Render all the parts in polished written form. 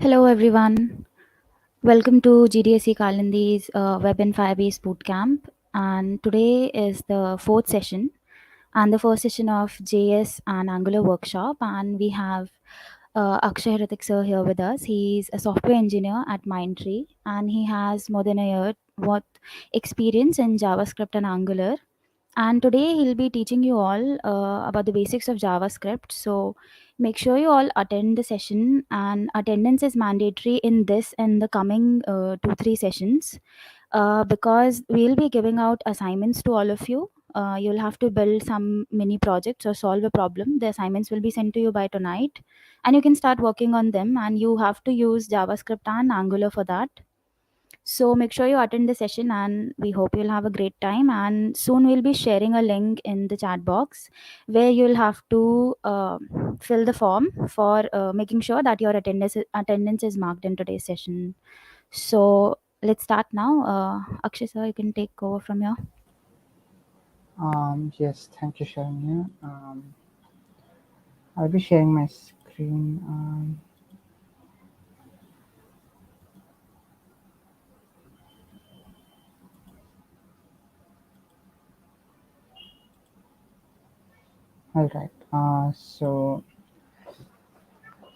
Hello everyone, welcome to GDSC Kalindi's Web and Firebase Bootcamp, and today is the fourth session and the first session of JS and Angular workshop, and we have Akshay Hrithik sir here with us. He's a software engineer at Mindtree and he has more than a year worth experience in JavaScript and Angular, and today he'll be teaching you all about the basics of JavaScript. So make sure you all attend the session, and attendance is mandatory in this and the coming 2-3 sessions, because we'll be giving out assignments to all of you. You'll have to build some mini projects or solve a problem. The assignments will be sent to you by tonight, and you can start working on them, and you have to use JavaScript and Angular for that. So make sure you attend the session, and we hope you'll have a great time. And soon we'll be sharing a link in the chat box where you'll have to fill the form for making sure that your attendance is marked in today's session. So let's start now. Akshay sir, you can take over from here. Yes, thank you, Sharanya. I'll be sharing my screen. All right. So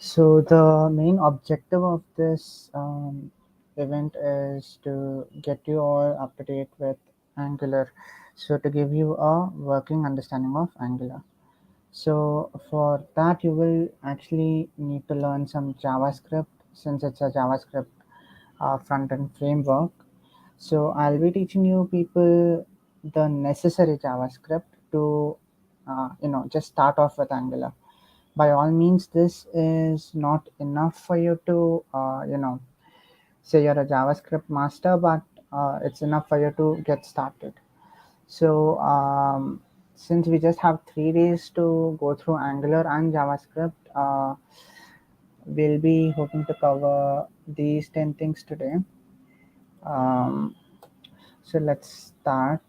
the main objective of this event is to get you all up to date with Angular. So to give you a working understanding of Angular. So for that, you will actually need to learn some JavaScript since it's a JavaScript front-end framework. So I'll be teaching you people the necessary JavaScript to, just start off with Angular. By all means, this is not enough for you to, say you're a JavaScript master, but it's enough for you to get started. So since we just have 3 days to go through Angular and JavaScript, we'll be hoping to cover these 10 things today. So let's start.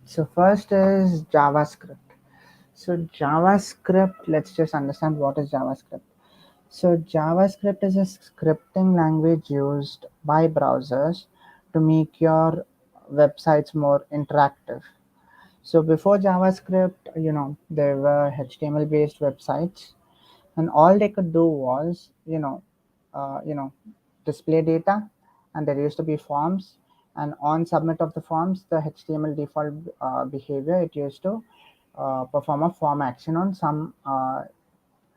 So first is JavaScript. So JavaScript, let's just understand what is JavaScript. So JavaScript is a scripting language used by browsers to make your websites more interactive. So before JavaScript, there were HTML based websites, and all they could do was, display data, and there used to be forms, and on submit of the forms, the HTML default behavior, it used to perform a form action on some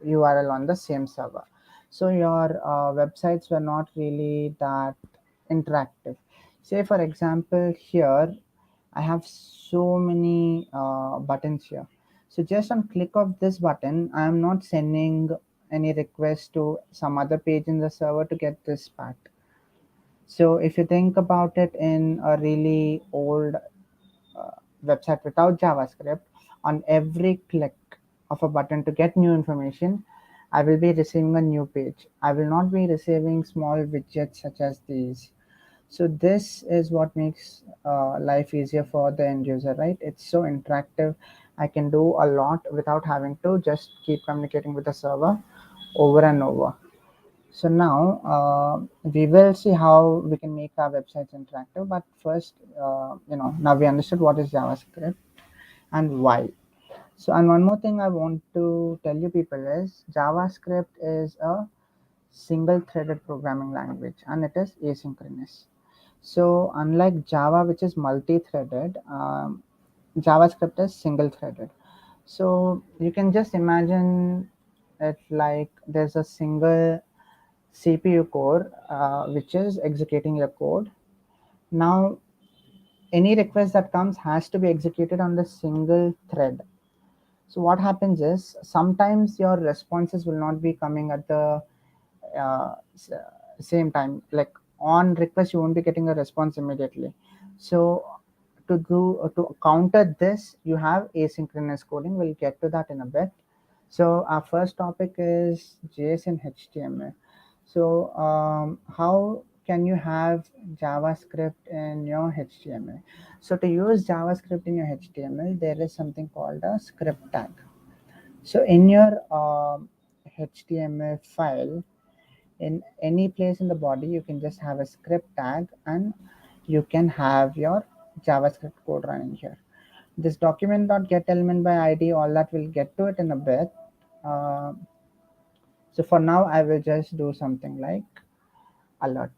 URL on the same server. So your websites were not really that interactive. Say for example, here I have so many buttons here. So just on click of this button, I am not sending any request to some other page in the server to get this part. So if you think about it, in a really old website without JavaScript, on every click of a button to get new information, I will be receiving a new page. I will not be receiving small widgets such as these. So this is what makes life easier for the end user, right? It's so interactive. I can do a lot without having to just keep communicating with the server over and over. So now we will see how we can make our websites interactive. But first, now we understood what is JavaScript and why. So, and one more thing I want to tell you people is JavaScript is a single-threaded programming language, and it is asynchronous. So unlike Java, which is multi-threaded, JavaScript is single-threaded. So you can just imagine it like there's a single CPU core which is executing your code. Now, any request that comes has to be executed on the single thread. So what happens is sometimes your responses will not be coming at the uh, same time. Like on request, you won't be getting a response immediately. So to counter this, you have asynchronous coding. We'll get to that in a bit. So our first topic is JSON HTML. So how can you have JavaScript in your HTML? So to use JavaScript in your HTML, there is something called a script tag. So in your HTML file, in any place in the body, you can just have a script tag and you can have your JavaScript code running here. This document.getElement by ID, all that we'll get to it in a bit. Uh, so for now, I will just do something like alert,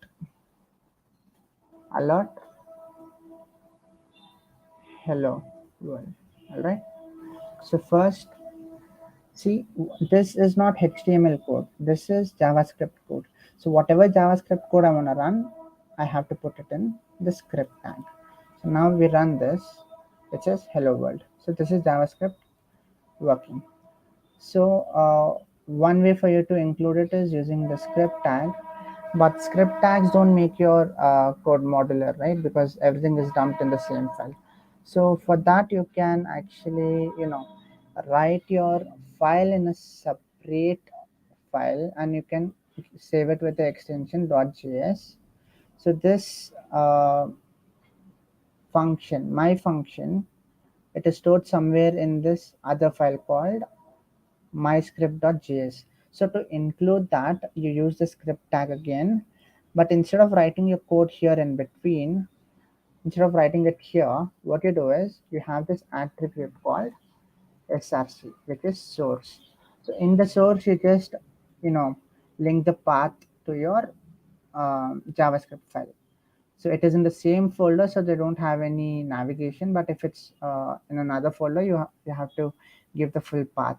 alert, hello world. All right. So first, see, this is not HTML code. This is JavaScript code. So whatever JavaScript code I want to run, I have to put it in the script tag. So now we run this. It says hello world. So this is JavaScript working. So one way for you to include it is using the script tag, but script tags don't make your code modular, right? Because everything is dumped in the same file. So for that, you can actually, write your file in a separate file, and you can save it with the extension .js. So this function, my function, it is stored somewhere in this other file called myscript.js. So to include that, you use the script tag again, but instead of writing your code here in between, instead of writing it here, what you do is you have this attribute called src, which is source. So in the source, you just link the path to your JavaScript file. So it is in the same folder, so they don't have any navigation. But if it's in another folder, you have to give the full path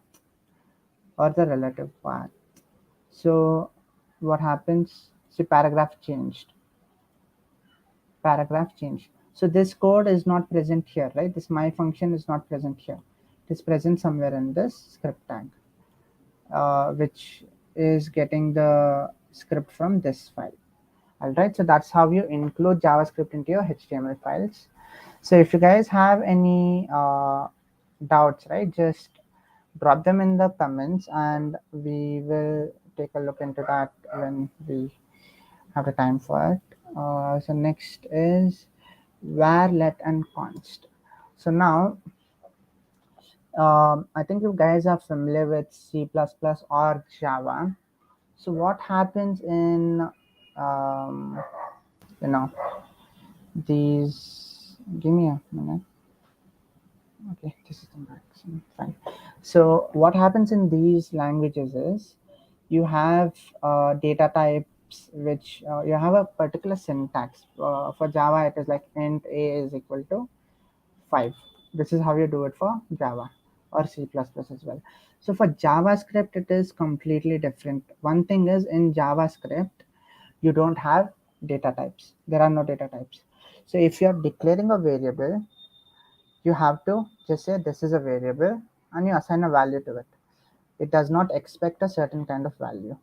or the relative path. So what happens? See, paragraph changed. So this code is not present here, right? This my function is not present here. It is present somewhere in this script tag, which is getting the script from this file. All right, so that's how you include JavaScript into your HTML files. So if you guys have any doubts, right, just drop them in the comments and we will take a look into that when we have the time for it. So next is var, let, and const. So now I think you guys are familiar with C++ or Java. So what happens in you know these? Give me a minute. Okay, this is the maximum. Fine. So what happens in these languages is you have data types which you have a particular syntax. For Java, it is like int a is equal to 5. This is how you do it for Java or C++ as well. So for JavaScript, it is completely different. One thing is in JavaScript, you don't have data types. There are no data types. So if you're declaring a variable, you have to just say this is a variable and you assign a value to it. It does not expect a certain kind of value.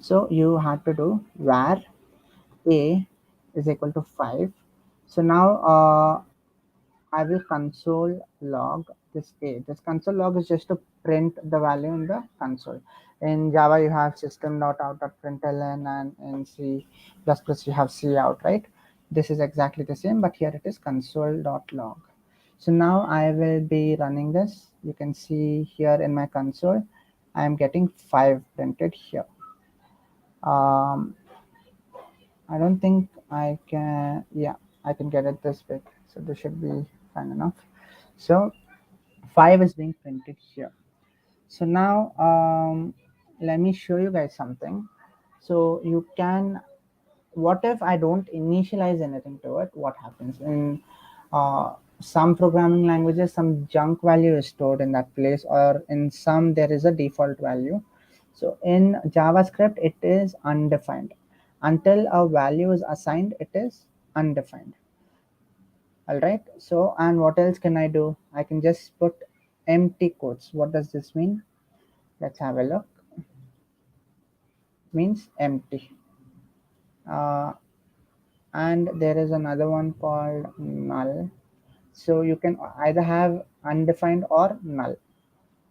So you have to do var a is equal to 5. So now I will console log this a. This console log is just to print the value in the console. In Java, you have system.out.println, and in C++ you have cout, right? This is exactly the same, but here it is console.log. So now I will be running this. You can see here in my console, I am getting 5 printed here. I don't think I can, yeah, I can get it this big. So this should be fine enough. So 5 is being printed here. So now let me show you guys something. So you can, what if I don't initialize anything to it? What happens in some programming languages? Some junk value is stored in that place, or in some there is a default value. So in JavaScript, it is undefined. Until a value is assigned, it is undefined. All right. So, and what else can I do? I can just put empty quotes. What does this mean? Let's have a look. Means empty. And there is another one called null. So you can either have undefined or null.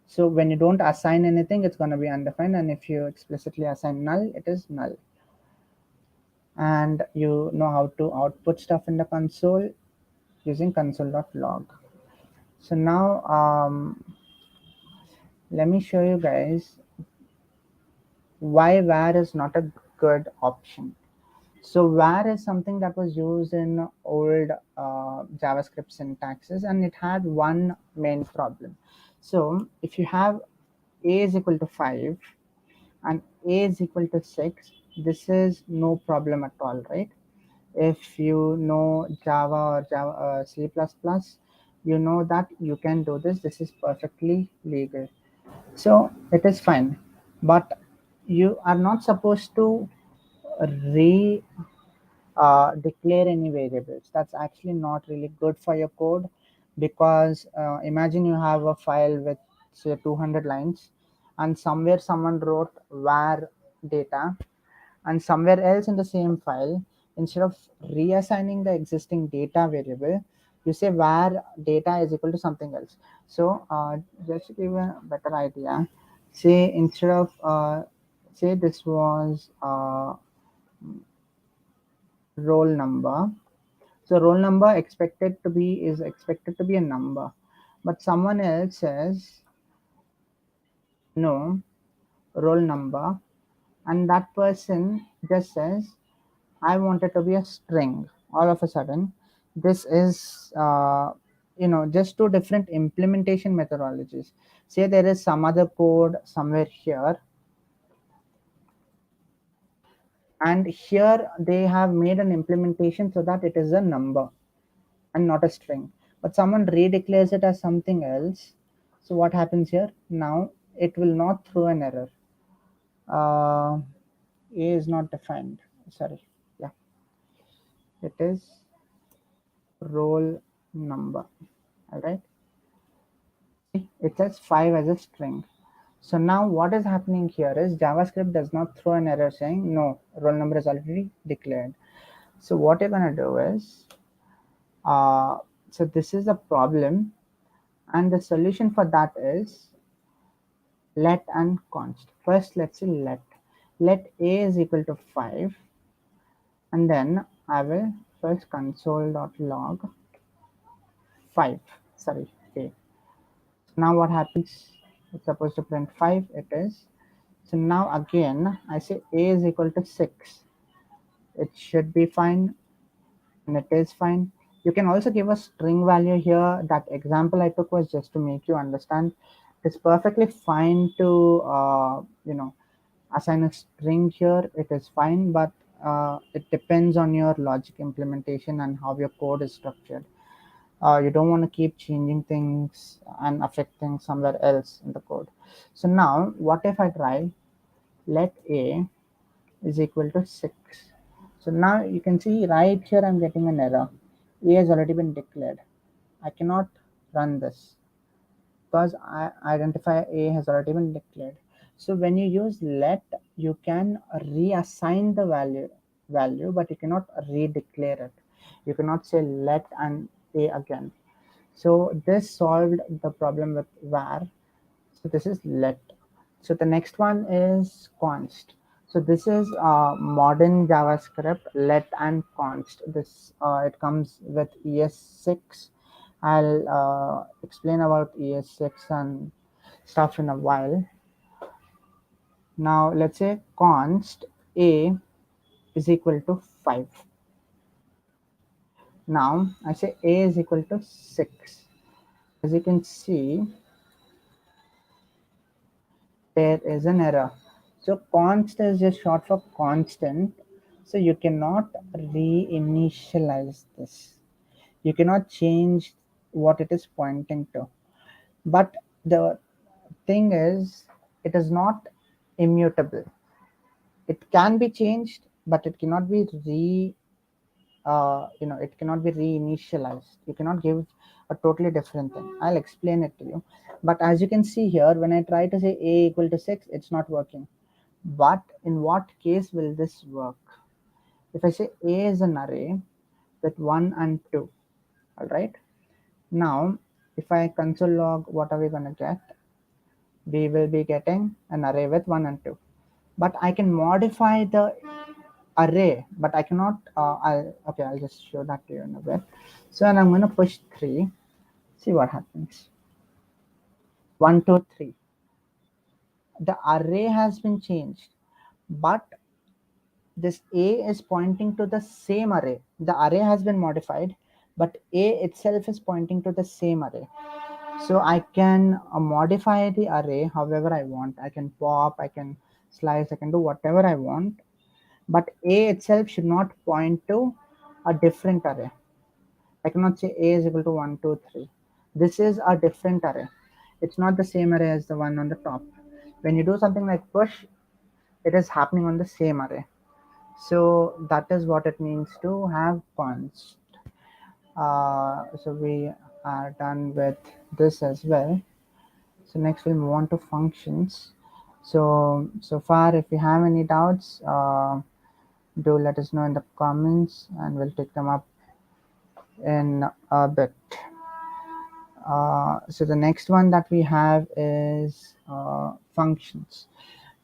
So when you don't assign anything, it's going to be undefined, and if you explicitly assign null, it is null. And you know how to output stuff in the console using console.log. So now let me show you guys why var is not a good option. So var is something that was used in old JavaScript syntaxes, and it had one main problem. So if you have a is equal to 5 and a is equal to 6, this is no problem at all, right? If you know Java or Java C++, you know that you can do this. This is perfectly legal. So it is fine. But you are not supposed to re declare any variables. That's actually not really good for your code, because imagine you have a file with say 200 lines, and somewhere someone wrote var data, and somewhere else in the same file, instead of reassigning the existing data variable, you say var data is equal to something else. So just to give a better idea, say instead of say this was roll number. So roll number is expected to be a number, but someone else says no, roll number, and that person just says I want it to be a string. All of a sudden, this is just two different implementation methodologies. Say there is some other code somewhere here, and here they have made an implementation so that it is a number and not a string, but someone redeclares it as something else. So what happens here? Now it will not throw an error. uh, A is not defined, sorry. Yeah, it is roll number. All right, it says 5 as a string. So now what is happening here is JavaScript does not throw an error saying no, roll number is already declared. So what you're going to do is uh, so this is a problem, and the solution for that is let and const. First, let's say let a is equal to 5, and then I will first console.log 5. Sorry, a. Now what happens? It's supposed to print 5. It is. So now again, I say a is equal to 6. It should be fine, and it is fine. You can also give a string value here. That example I took was just to make you understand. It's perfectly fine to assign a string here. It is fine, but it depends on your logic implementation and how your code is structured. You don't want to keep changing things and affecting somewhere else in the code. So now what if I try let a is equal to 6? So now you can see right here I'm getting an error. A has already been declared. I cannot run this because I identify A has already been declared. So when you use let, you can reassign the value, but you cannot redeclare it. You cannot say let and A again. So this solved the problem with var. So this is let. So the next one is const. So this is modern JavaScript, let and const. This it comes with ES6. I'll explain about ES6 and stuff in a while. Now let's say const a is equal to 5. Now I say a is equal to 6. As you can see, there is an error. So const is just short for constant. So you cannot reinitialize this. You cannot change what it is pointing to. But the thing is, it is not immutable. It can be changed, but it cannot be it cannot be reinitialized. You cannot give a totally different thing. I'll explain it to you. But as you can see here, when I try to say a equal to 6, it's not working. But in what case will this work? If I say a is an array with 1 and 2, all right. Now, if I console log, what are we going to get? We will be getting an array with 1 and 2. But I can modify the array, but I cannot. I'll just show that to you in a bit. So, and I'm going to push 3. See what happens. 1, 2, 3. The array has been changed, but this A is pointing to the same array. The array has been modified, but A itself is pointing to the same array. So I can modify the array however I want. I can pop, I can slice, I can do whatever I want. But A itself should not point to a different array. I cannot say A is equal to 1, 2, 3. This is a different array. It's not the same array as the one on the top. When you do something like push, it is happening on the same array. So that is what it means to have const. So we are done with this as well. So next we'll move on to functions. So far, if you have any doubts, do let us know in the comments, and we'll take them up in a bit. So the next one that we have is functions.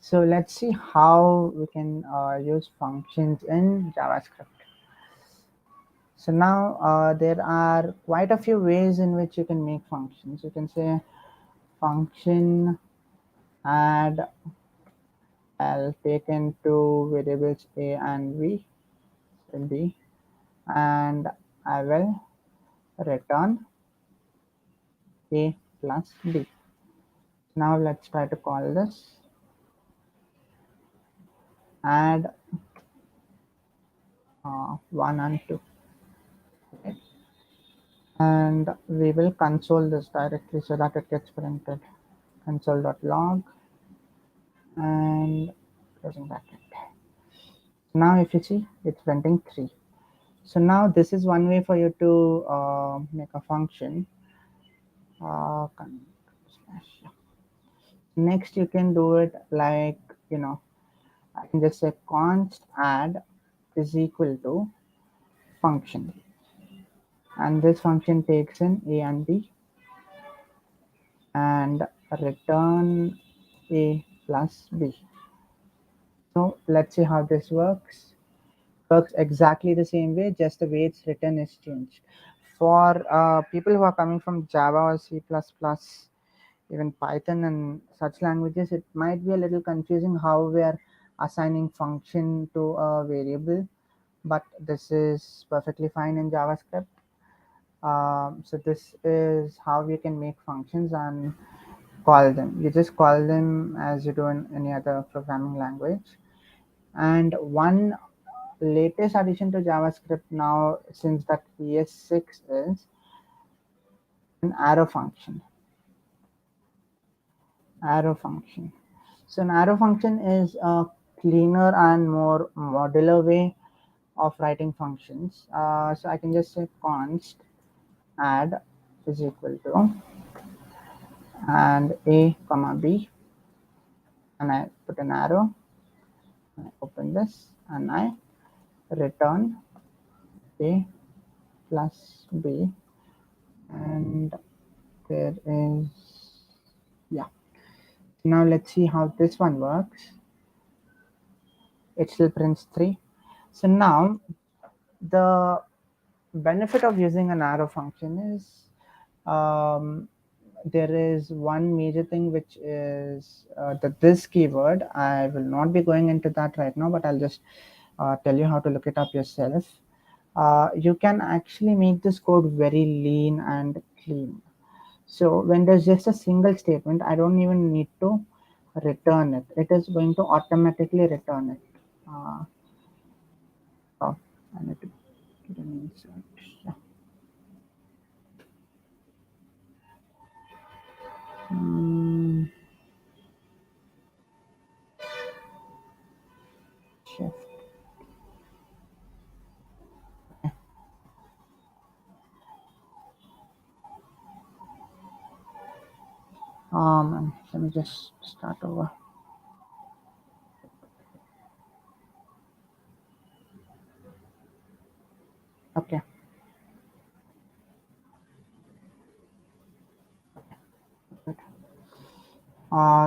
So let's see how we can use functions in JavaScript. So now there are quite a few ways in which you can make functions. You can say function add, I'll take into variables a and b, and I will return a plus b. Now let's try to call this add 1 and 2. Okay. And we will console this directly so that it gets printed. Console.log and closing bracket. Now if you see, it's printing 3. So now this is one way for you to make a function. Next you can do it like, I can just say const add is equal to function, and this function takes in a and b and return a plus b. So let's see how this works exactly the same way, just the way it's written is changed. For people who are coming from Java or C++, even Python and such languages, it might be a little confusing how we are assigning function to a variable, but this is perfectly fine in JavaScript. So this is how you can make functions and call them. You just call them as you do in any other programming language. And one latest addition to JavaScript now, since that ES6, is an arrow function. Arrow function. So an arrow function is a cleaner and more modular way of writing functions. So I can just say const add is equal to and a comma b, and I put an arrow, I open this, and I return a plus b, and there is, yeah. Now let's see how this one works. It still prints 3. So now the benefit of using an arrow function is there is one major thing, which is this keyword. I will not be going into that right now, but I'll just tell you how to look it up yourself. You can actually make this code very lean and clean. So when there's just a single statement, I don't even need to return it. It is going to automatically return it. Oh, I need to get an insert. Yeah. Shift. Let me just start over. Okay.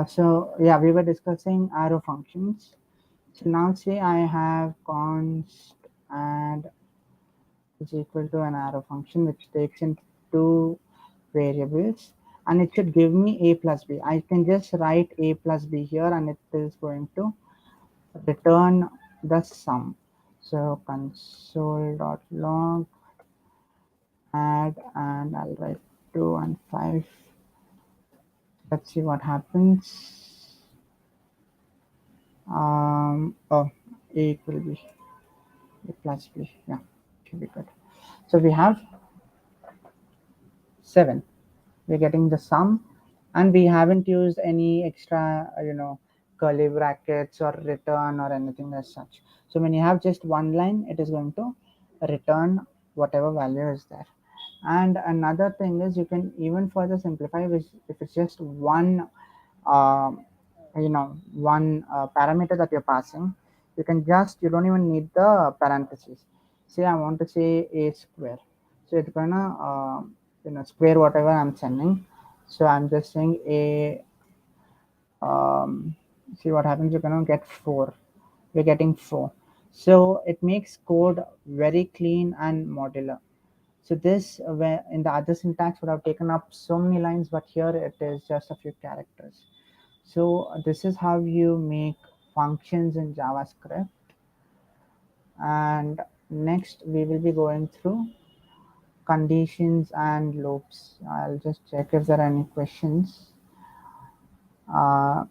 So yeah, we were discussing arrow functions. So now say I have const add is equal to an arrow function which takes in 2 variables, and it should give me a plus b. I can just write a plus b here, and it is going to return the sum. So console.log add, and I'll write 2 and 5. Let's see what happens. Oh, a equal b, a plus b. Yeah, should be good. So we have 7. We're getting the sum, and we haven't used any extra, curly brackets or return or anything as such. So when you have just one line, it is going to return whatever value is there. And another thing is, you can even further simplify, which if it's just one um, one parameter that you're passing, you don't even need the parentheses. Say I want to say a square, so it's gonna square whatever I'm sending. So I'm just saying a, see what happens. You're gonna get 4. We're getting 4. So it makes code very clean and modular. So this, where in the other syntax would have taken up so many lines, but here it is just a few characters. So this is how you make functions in JavaScript. And next we will be going through conditions and loops. I'll just check if there are any questions. Uh,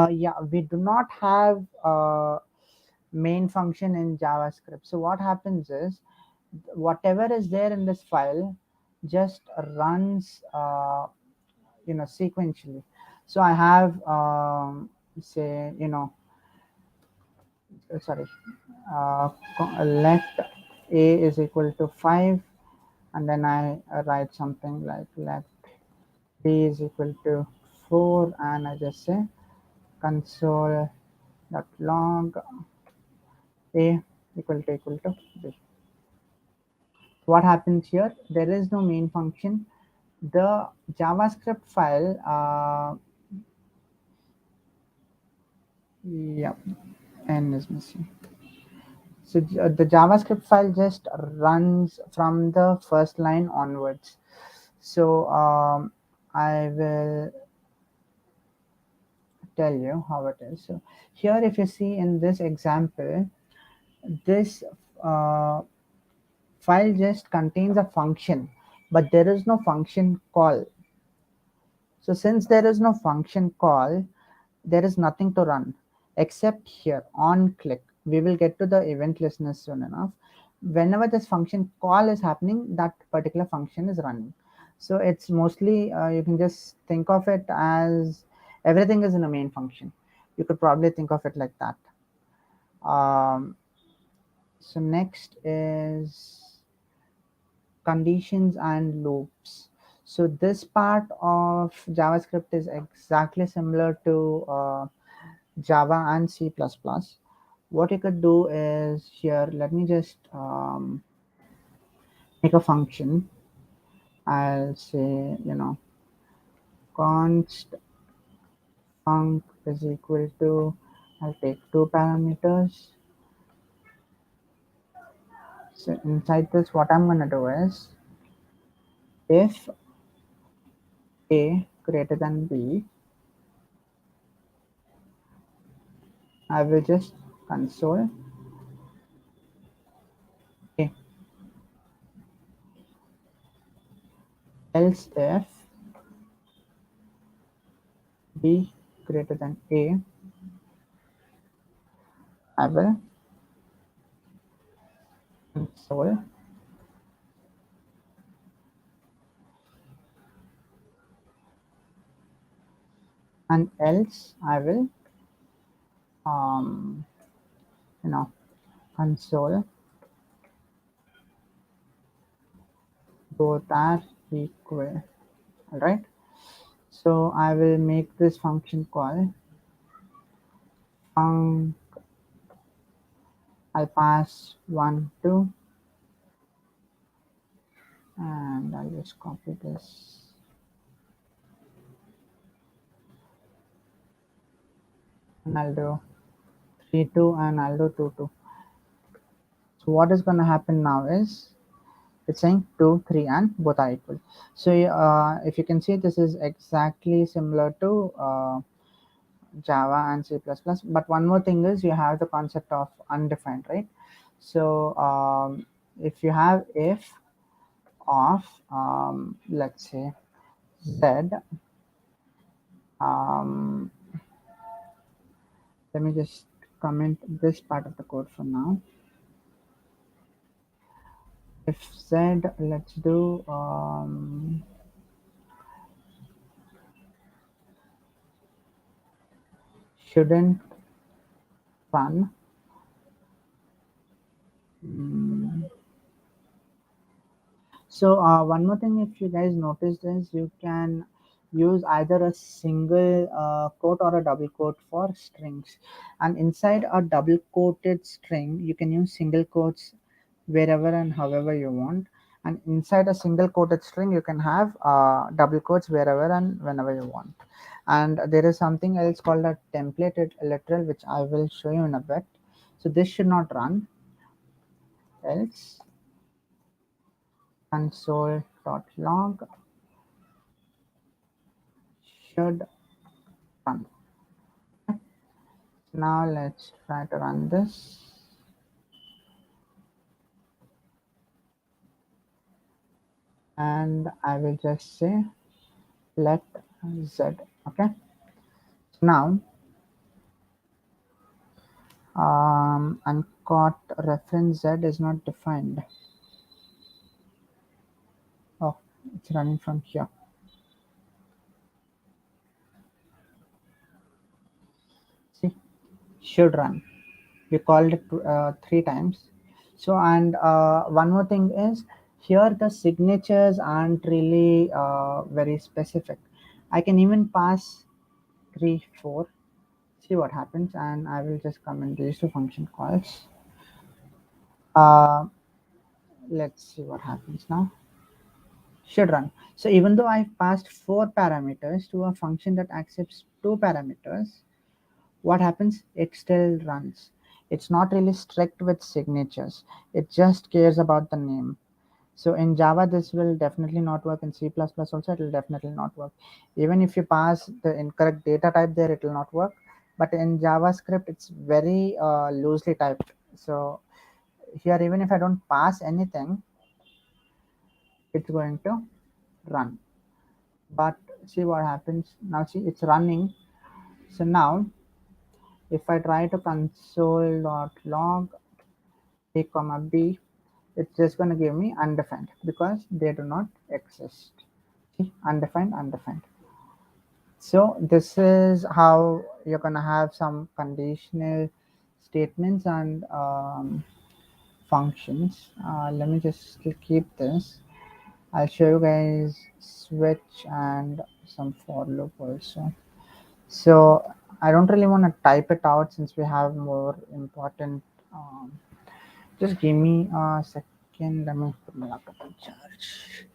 yeah, we do not have a main function in JavaScript. So what happens is, whatever is there in this file just runs sequentially. So I have say sorry, let a is equal to 5, and then I write something like let b is equal to 4, and I just say console dot log a equal to b. What happens here? There is no main function. The JavaScript file, yeah, n is missing. So the JavaScript file just runs from the first line onwards. So I will tell you how it is. So here, if you see in this example, this uh, file just contains a function, but there is no function call. So since there is no function call, there is nothing to run except here on click. We will get to the event listeners soon enough. Whenever this function call is happening, that particular function is running. So it's mostly, you can just think of it as everything is in a main function. You could probably think of it like that. So next is conditions and loops. So this part of JavaScript is exactly similar to Java and C++. What you could do is, here, let me just make a function. I'll say, const func is equal to, I'll take 2 parameters. So inside this, what I'm going to do is, if a greater than b, I will just console a. Else if b greater than a, I will console and else I will um, you know console both are equal. All right, so I will make this function call func. I'll pass 1 2, and I'll just copy this, and I'll do 3 2, and I'll do 2 2. So what is going to happen now is, it's saying 2 3 and both are equal. So if you can see, this is exactly similar to Java and C++. But one more thing is you have the concept of undefined, right? So if you have if of let's say z, um, let me just comment this part of the code for now. If z, let's do shouldn't run. Mm, So one more thing, if you guys noticed is you can use either a single quote or a double quote for strings, and inside a double quoted string you can use single quotes wherever and however you want, and inside a single quoted string you can have double quotes wherever and whenever you want. And there is something else called a templated literal, which I will show you in a bit. So this should not run, else console.log should run. Now let's try to run this, and I will just say let z. Okay, now uncaught reference z is not defined. Oh, it's running from here. See, should run. We called it 3 times. So, and one more thing is here the signatures aren't really very specific. I can even pass 3, 4. See what happens, and I will just comment these two function calls. Uh, let's see what happens now. Should run. So even though I've passed 4 parameters to a function that accepts 2 parameters, what happens? It still runs. It's not really strict with signatures. It just cares about the name. So in Java, this will definitely not work. In C++ also, it will definitely not work. Even if you pass the incorrect data type there, it will not work. But in JavaScript, it's very loosely typed. So here, even if I don't pass anything, it's going to run. But see what happens now. See, it's running. So now if I try to console.log a comma b, it's just going to give me undefined because they do not exist. See, undefined. So this is how you're going to have some conditional statements and functions. Let me just keep this. I'll show you guys switch and some for loop also. So I don't really want to type it out since we have more important. Just give me a second. Let me put my laptop on charge.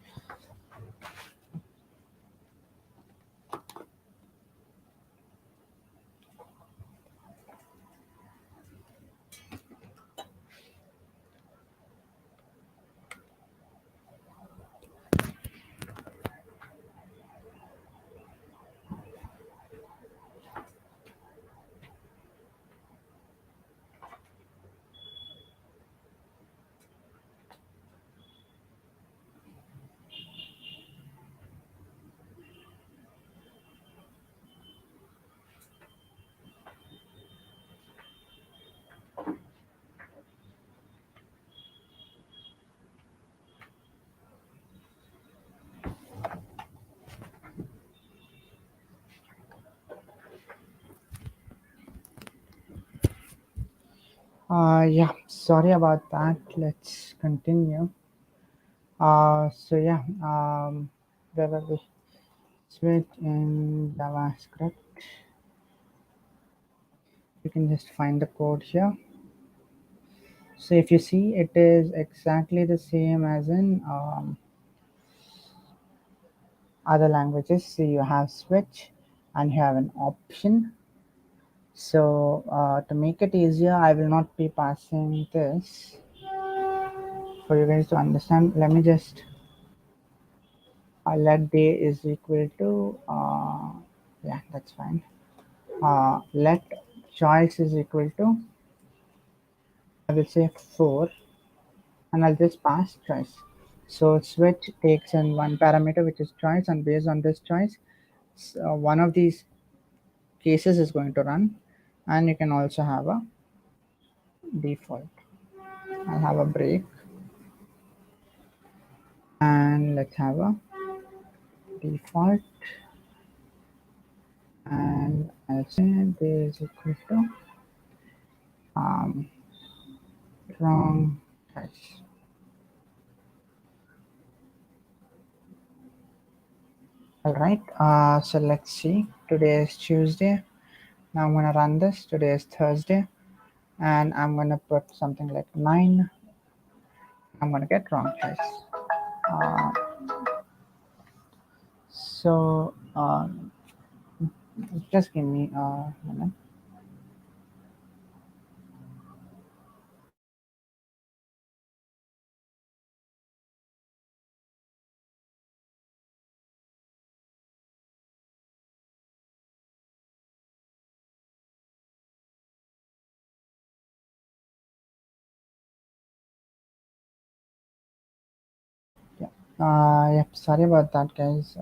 Yeah, sorry about that. Let's continue. So yeah, where were we? Switch in JavaScript. You can just find the code here. So if you see, it is exactly the same as in other languages. So you have switch and you have an option. So to make it easier, I will not be passing this for you guys to understand. Let me just let day is equal to yeah, that's fine. let choice is equal to, I will say 4, and I'll just pass choice. So switch takes in one parameter which is choice, and based on this choice, one of these cases is going to run, and you can also have a default. I'll have a break, and let's have a default, and I'll say this is equal to wrong choice. All right, so let's see. Today is Tuesday. Now I'm gonna run this. Today is Thursday, and I'm gonna put something like 9. I'm gonna get wrong choice. Uh, so just give me a minute. Yeah. Yep. Sorry about that, guys.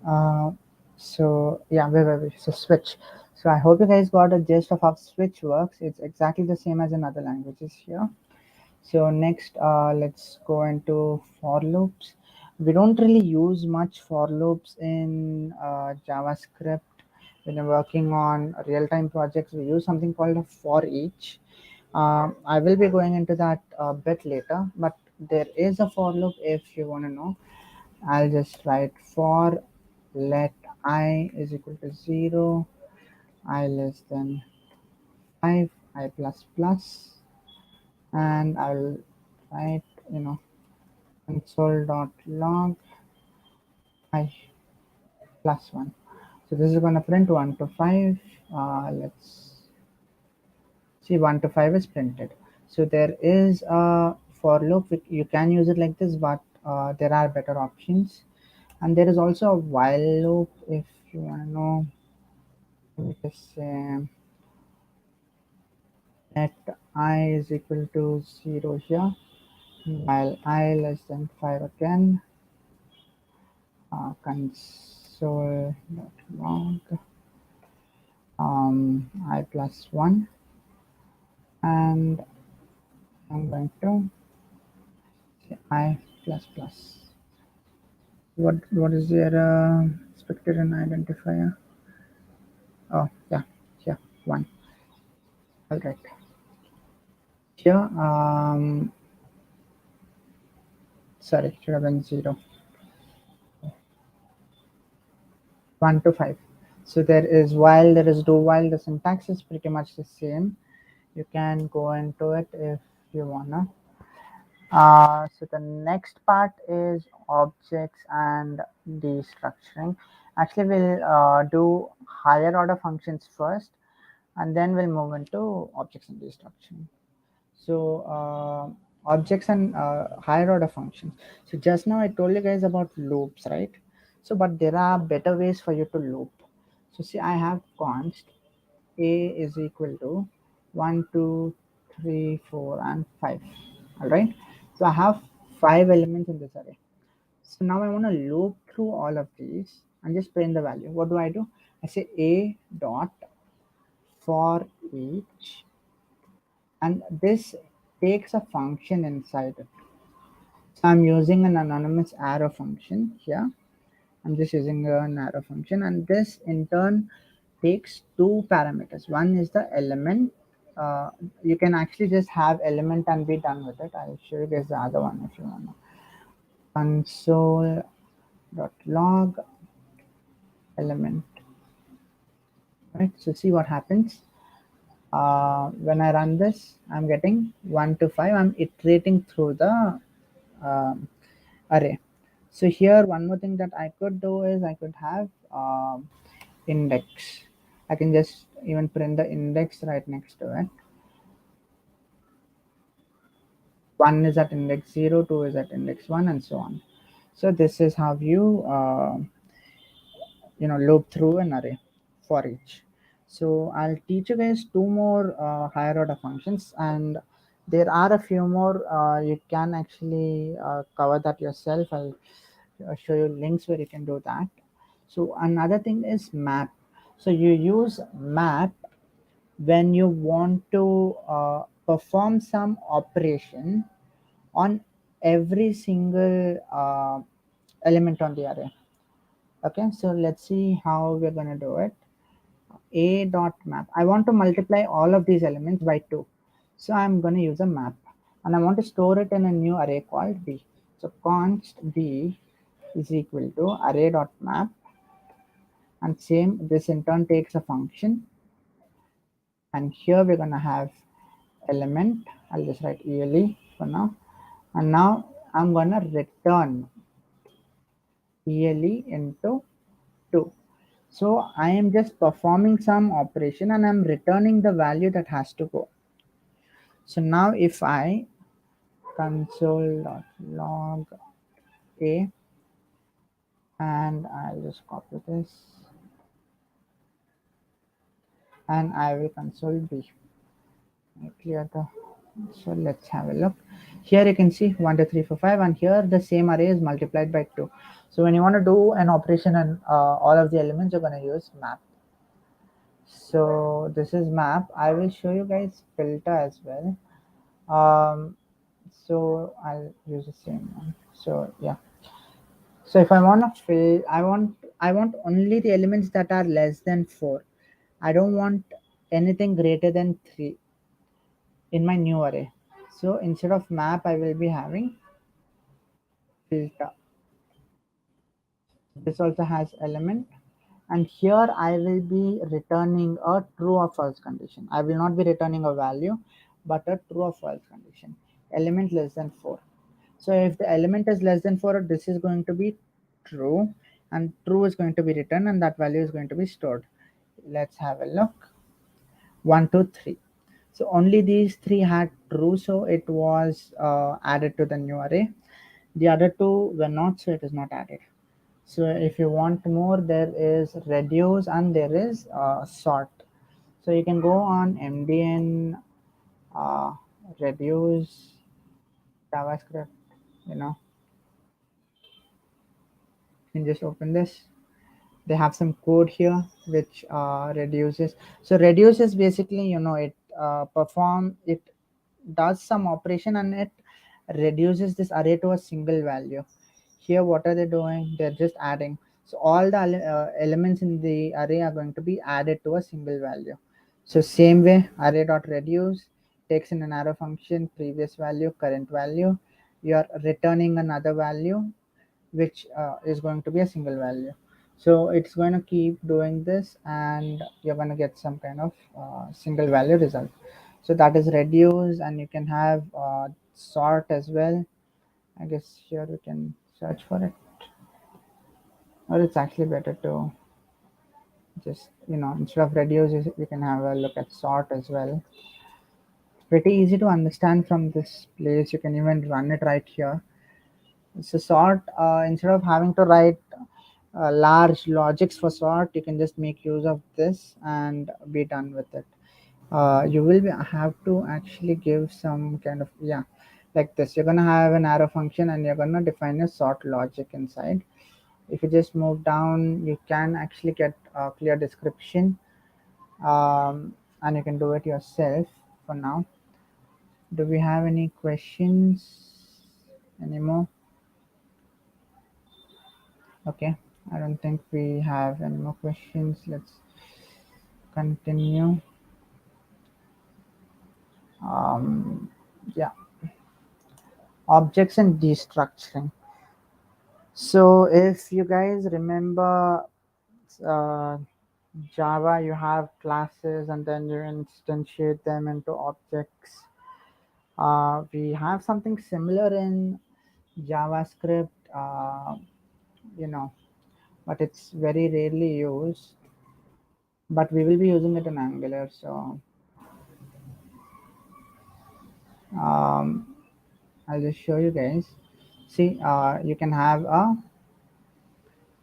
Uh, so yeah, wait. So switch. So I hope you guys got a gist of how switch works. It's exactly the same as in other languages here. So next, let's go into for loops. We don't really use much for loops in JavaScript. When you're working on real-time projects, we use something called a for each. I will be going into that a bit later, but there is a for loop if you want to know. I'll just write for let I is equal to 0, I less than 5, I plus plus, and I'll write, console.log I plus 1. So this is going to print 1 to 5. Let's see, 1 to 5 is printed. So there is a for loop. You can use it like this, but there are better options. And there is also a while loop if you want to know. Let me just say let I is equal to 0 here, while I less than 5 again. Console.log I plus 1, and I'm going to say I plus plus. What is their expected and identifier? Oh yeah, here 1. All right. Here sorry, should have been 0. 1 to 5. So there is while, there is do while. The syntax is pretty much the same. You can go into it if you wanna. So the next part is objects and destructuring. Actually, we'll do higher order functions first, and then we'll move into objects and destructuring. So objects and higher order functions. So just now I told you guys about loops, right? So but there are better ways for you to loop. So see, I have const a is equal to 1 2 3 4 and 5. All right, so I have 5 elements in this array. So now I want to loop through all of these and just print the value. What do? I say a dot for each, and this takes a function inside it. So I'm using an anonymous arrow function here. I'm just using an arrow function, and this in turn takes 2 parameters. One is the element. You can actually just have element and be done with it. I'll show you guys the other one if you want to. Console.log element. Right. So see what happens. When I run this, I'm getting 1 to 5. I'm iterating through the array. So here, one more thing that I could do is I could have index. I can just even print the index right next to it. 1 is at index 0, 2 is at index 1, and so on. So this is how you loop through an array. for each. So I'll teach you guys two more higher order functions, and there are a few more. You can actually cover that yourself. I'll show you links where you can do that. So another thing is map. So you use map when you want to perform some operation on every single element on the array. Okay, so let's see how we're going to do it. A dot map. I want to multiply all of these elements by 2. So I'm going to use a map, and I want to store it in a new array called B. So const B is equal to array dot map, and same, this in turn takes a function, and here we're going to have element. I'll just write ele for now, and now I'm going to return ele into 2. So I am just performing some operation and I'm returning the value that has to go. So now if I console.log a, and I'll just copy this, and I will console b. I'll clear the, so let's have a look. Here you can see 1 2 3 4 5, and here the same array is multiplied by 2. So when you want to do an operation on all of the elements, you're going to use map. So this is map. I will show you guys filter as well. So I'll use the same one. So yeah. So if I want to fill, I want only the elements that are less than 4. I don't want anything greater than 3 in my new array. So instead of map, I will be having filter. This also has element, and here I will be returning a true or false condition. I will not be returning a value, but a true or false condition. Element less than 4. So if the element is less than 4, this is going to be true, and true is going to be returned, and that value is going to be stored. Let's have a look. 1 2 3. So only these three had true, so it was added to the new array. The other two were not, so it is not added. So if you want more, there is reduce and there is sort. So you can go on mdn reduce javascript, you know, you can just open this. They have some code here which reduces. So reduce is basically, it it does some operation and it reduces this array to a single value. Here what are they doing? They're just adding. So all the elements in the array are going to be added to a single value. So same way, array dot reduce takes in an arrow function, previous value, current value. You are returning another value which is going to be a single value. So it's going to keep doing this, and you're going to get some kind of single value result. So that is reduce, and you can have sort as well. I guess here we can search for it, or it's actually better to just, instead of reduce, you can have a look at sort as well. Pretty easy to understand from this place. You can even run it right here. So sort, instead of having to write large logics for sort, you can just make use of this and be done with it. You will have to actually give some kind of, yeah, like this. You're going to have an arrow function and you're going to define a sort logic inside. If you just move down, you can actually get a clear description, and you can do it yourself. For now, do we have any questions anymore? Okay, I don't think we have any more questions. Let's continue. Yeah, objects and destructuring. So if you guys remember, uh, Java, you have classes and then you instantiate them into objects. We have something similar in JavaScript, you know, but it's very rarely used. But we will be using it in Angular. So um, I'll just show you guys. See, you can have a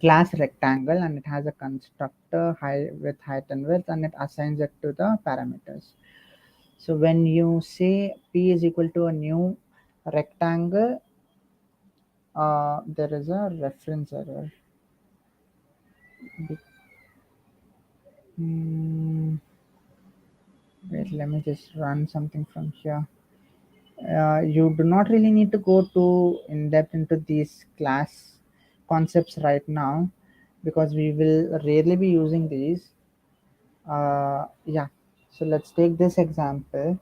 class rectangle, and it has a constructor with height and width, and it assigns it to the parameters. So when you say p is equal to a new rectangle, there is a reference error. Hmm, wait, let me just run something from here. You do not really need to go too in depth into these class concepts right now, because we will rarely be using these. Yeah, so let's take this example.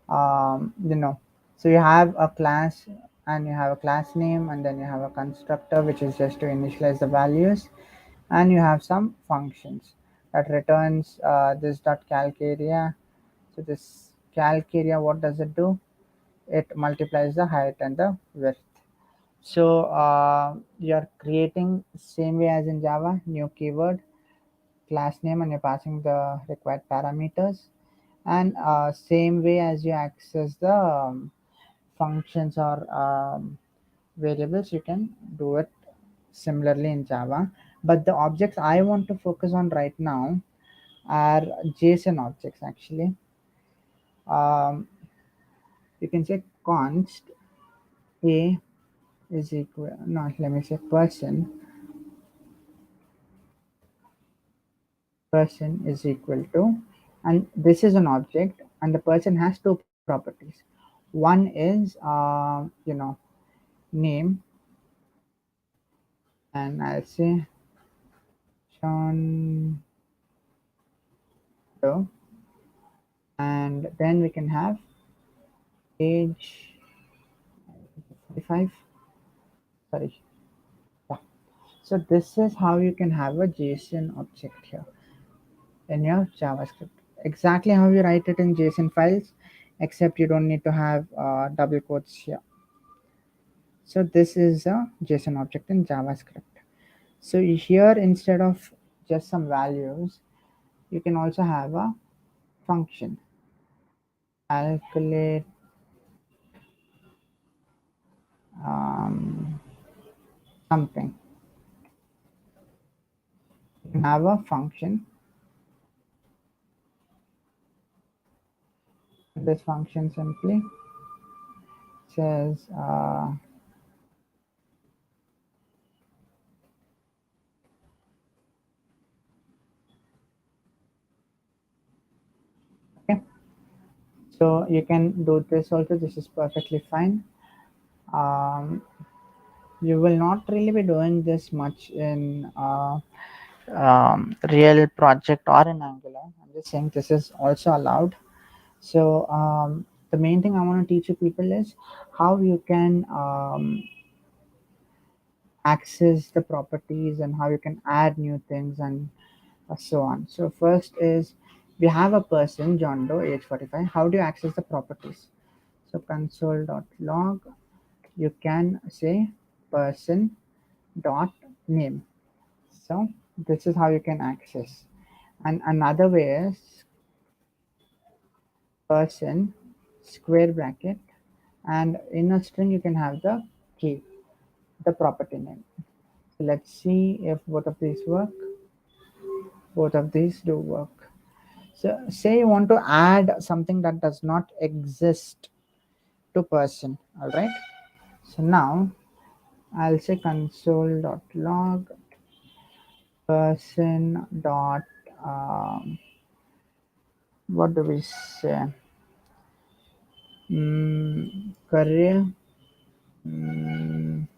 You know, so you have a class, and you have a class name, and then you have a constructor which is just to initialize the values, and you have some functions that returns this dot calc area. So this calc area, what does it do? It multiplies the height and the width. So you're creating same way as in Java, new keyword, class name, and you're passing the required parameters. And same way as you access the functions or variables, you can do it similarly in Java. But the objects I want to focus on right now are JSON objects actually. Um, you can say const a is equal, no, let me say person is equal to, and this is an object, and the person has two properties. One is name, and I'll say John Doe, and then we can have age 45. Sorry. Yeah. So this is how you can have a JSON object here in your JavaScript. Exactly how you write it in JSON files, except you don't need to have double quotes here. So this is a JSON object in JavaScript. So here, instead of just some values, you can also have a function. Calculate something. You can have a function. This function simply says okay. So you can do this also. This is perfectly fine. Um, you will not really be doing this much in real project or in Angular. I'm just saying this is also allowed. So the main thing I want to teach you people is how you can access the properties, and how you can add new things, and so on. So first is, we have a person John Doe, age 45. How do you access the properties? So console.log, you can say person dot name. So this is how you can access. And another way is person square bracket, and in a string you can have the key, the property name. So let's see if both of these work. Both of these do work. So say you want to add something that does not exist to person. All right. So now I'll say console.log person dot what do we say? Career. Mm,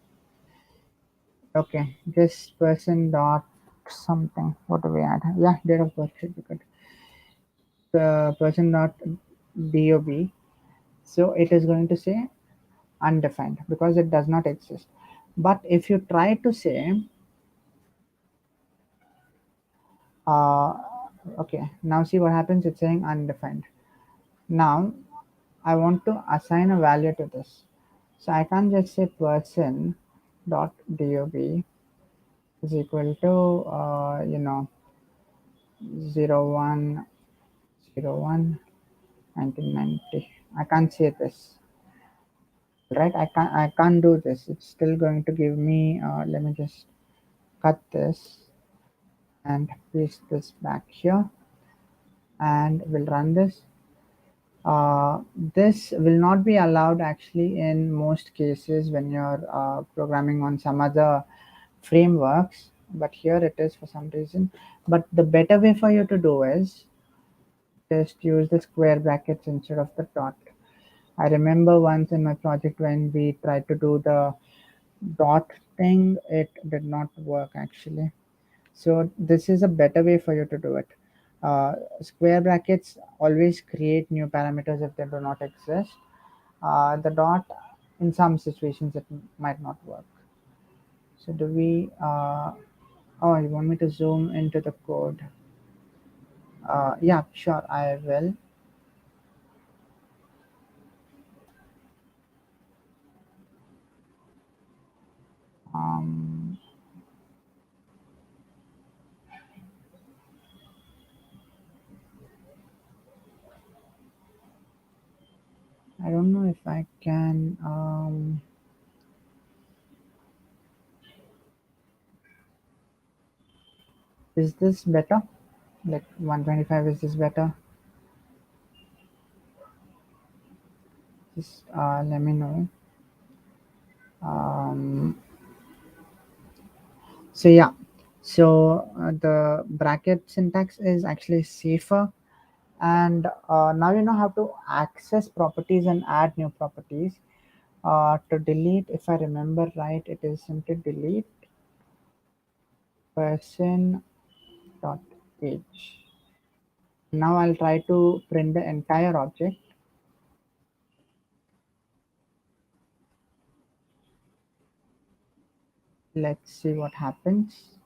okay, this person dot something. What do we add? Yeah, date of birth should be good. Person dot dob. So it is going to say undefined because it does not exist. But if you try to say, uh, okay, now see what happens. It's saying undefined. Now I want to assign a value to this. So I can't just say person dot dob is equal to 01/01/1990. I can't say this, right? I can't do this. It's still going to give me. Let me just cut this and paste this back here, and we'll run this. This will not be allowed actually in most cases when you're programming on some other frameworks, but here it is for some reason. But the better way for you to do is just use the square brackets instead of the dot. I remember once in my project when we tried to do the dot thing, it did not work actually. So this is a better way for you to do it. Square brackets always create new parameters if they do not exist. The dot, in some situations, it might not work. So do we? Oh, you want me to zoom into the code? Yeah, sure, I will. Um, I don't know if I can. Is this better? Like 125, is this better? Just let me know. Um, so yeah, so the bracket syntax is actually safer, and now you know how to access properties and add new properties. To delete, if I remember right, it is simply delete person dot age. Now I'll try to print the entire object. Let's see what happens.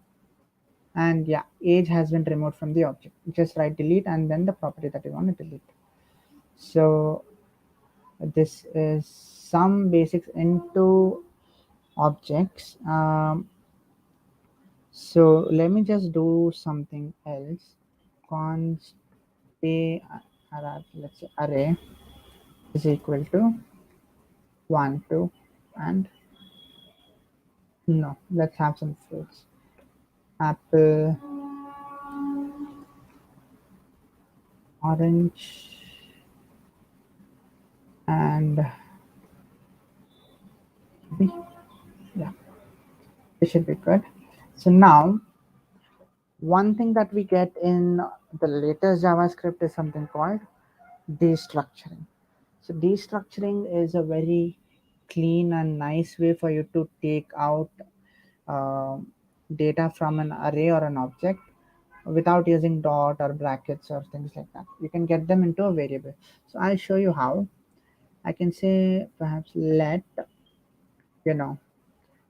And yeah, age has been removed from the object. Just write delete and then the property that you want to delete. So this is some basics into objects. So let me just do something else. Const let's say array is equal to 1, 2, and no, let's have some fruits. Apple, orange, and B. Yeah, this should be good. So now, one thing that we get in the latest JavaScript is something called destructuring. So destructuring is a very clean and nice way for you to take out uh, data from an array or an object without using dot or brackets or things like that. You can get them into a variable. So I'll show you how. I can say perhaps let, you know,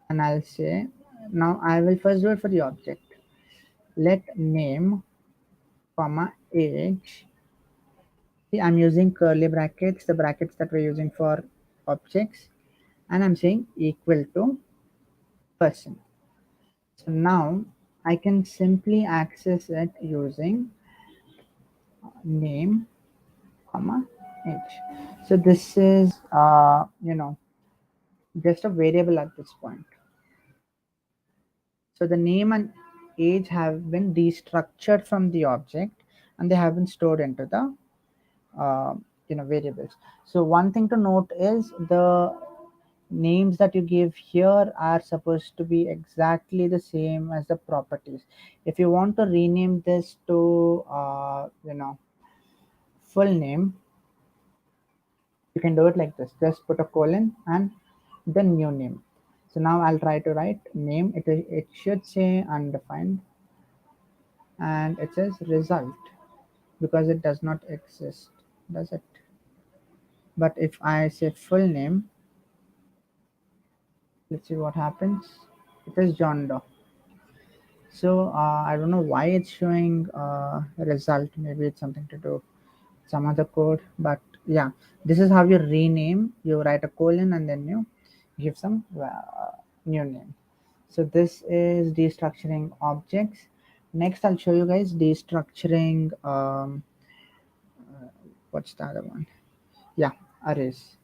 and I'll say, now I will first do it for the object. Let name, comma, age. See, I'm using curly brackets, the brackets that we're using for objects, and I'm saying equal to person. So now I can simply access it using name, comma, age. So this is, just a variable at this point. So the name and age have been destructured from the object, and they have been stored into the uh, variables. So one thing to note is the names that you give here are supposed to be exactly the same as the properties. If you want to rename this to full name, you can do it like this. Just put a colon and then new name. So now I'll try to write name. It should say undefined, and it says result because it does not exist, does it? But if I say full name, let's see what happens. It is John Doe. So I don't know why it's showing result. Maybe it's something to do some other code. But yeah, this is how you rename. You write a colon and then you give some new name. So this is destructuring objects. Next, I'll show you guys destructuring. What's the other one? Yeah, arrays.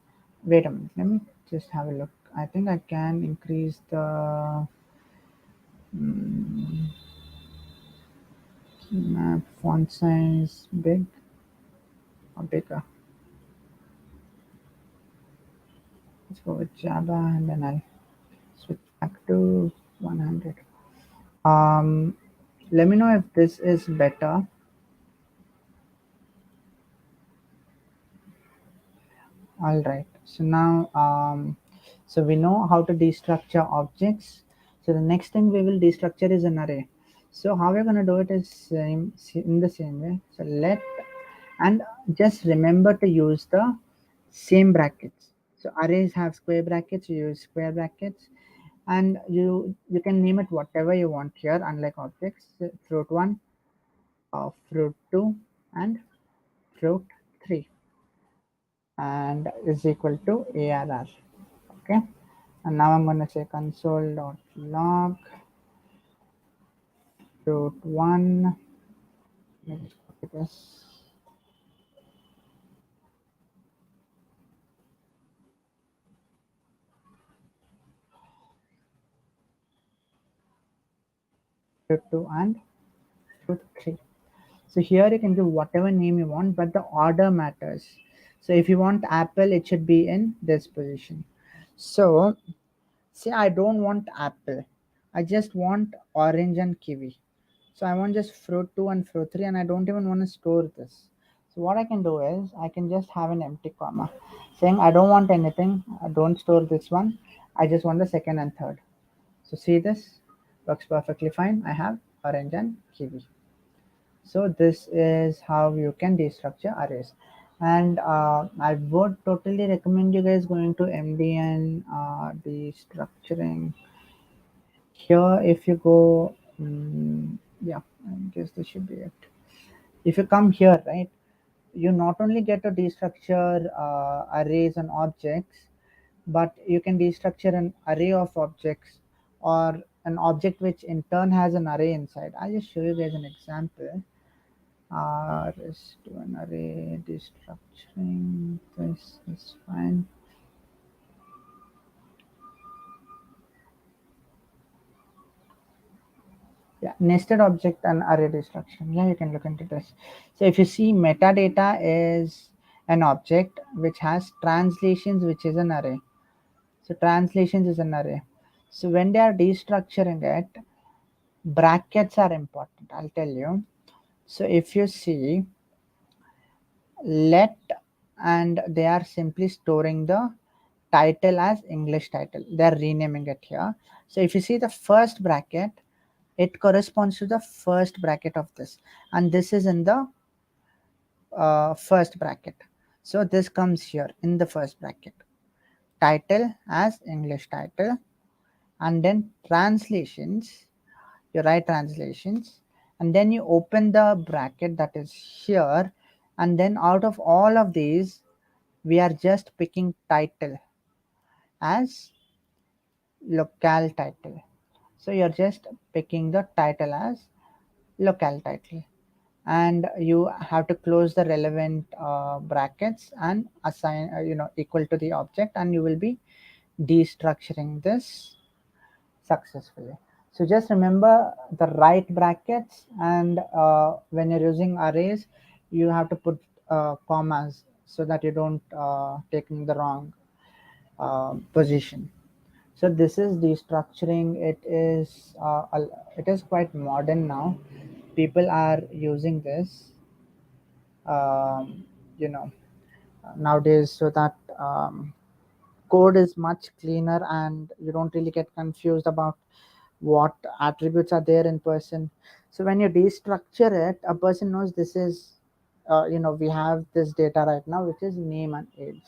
Wait a minute. Let me just have a look. I think I can increase the Map font size big or bigger. Let's go with Java and then I'll switch back to 100. Um, let me know if this is better. All right. So now, so we know how to destructure objects. So the next thing we will destructure is an array. So how we're gonna do it is in the same way. So let, and just remember to use the same brackets. So arrays have square brackets. You use square brackets, and you can name it whatever you want here. Unlike objects, so fruit one, fruit two, and fruit three, and is equal to arr. Okay, and now I'm going to say console.log fruit one. Let me just copy this. Fruit two and fruit three. So here you can give whatever name you want, but the order matters. So if you want apple, it should be in this position. So say I don't want apple, I just want orange and kiwi. So I want just fruit 2 and fruit 3, and I don't even want to store this. So what I can do is I can just have an empty comma saying I don't want anything, I don't store this one, I just want the second and third. So see, this works perfectly fine. I have orange and kiwi. So this is how you can destructure arrays. And I would totally recommend you guys going to MDN destructuring. Here if you go, yeah, I guess this should be it. If you come here, right, you not only get to destructure arrays and objects, but you can destructure an array of objects or an object which in turn has an array inside. I'll just show you guys an example. Let's do an array destructuring. This is fine. Yeah, nested object and array destruction. Yeah, you can look into this. So if you see, metadata is an object which has translations, which is an array. So translations is an array. So when they are destructuring it, brackets are important. I'll tell you. So if you see, let, and they are simply storing the title as English title. They're renaming it here. So if you see the first bracket, it corresponds to the first bracket of this, and this is in the first bracket. So this comes here in the first bracket. Title as English title, and then translations, you write translations, and then you open the bracket that is here, and then out of all of these, we are just picking title as locale title. So you're just picking the title as locale title, and you have to close the relevant brackets and assign equal to the object, and you will be destructuring this successfully. So just remember the right brackets, and when you're using arrays, you have to put commas so that you don't take in the wrong position. So this is destructuring. It is quite modern now. People are using this, um, you know, nowadays, so that code is much cleaner and you don't really get confused about what attributes are there in person. So when you destructure it, a person knows this is we have this data right now, which is name and age.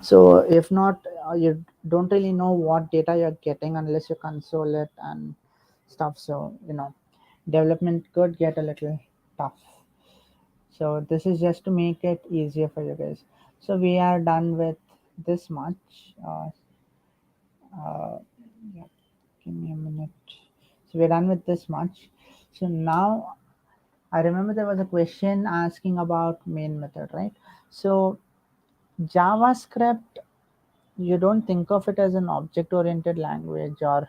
So if not, you don't really know what data you're getting unless you console it and stuff. So development could get a little tough. So this is just to make it easier for you guys. So we are done with this much. Yeah, give me a minute. So we're done with this much. So now I remember there was a question asking about main method, right? So JavaScript, you don't think of it as an object oriented language, or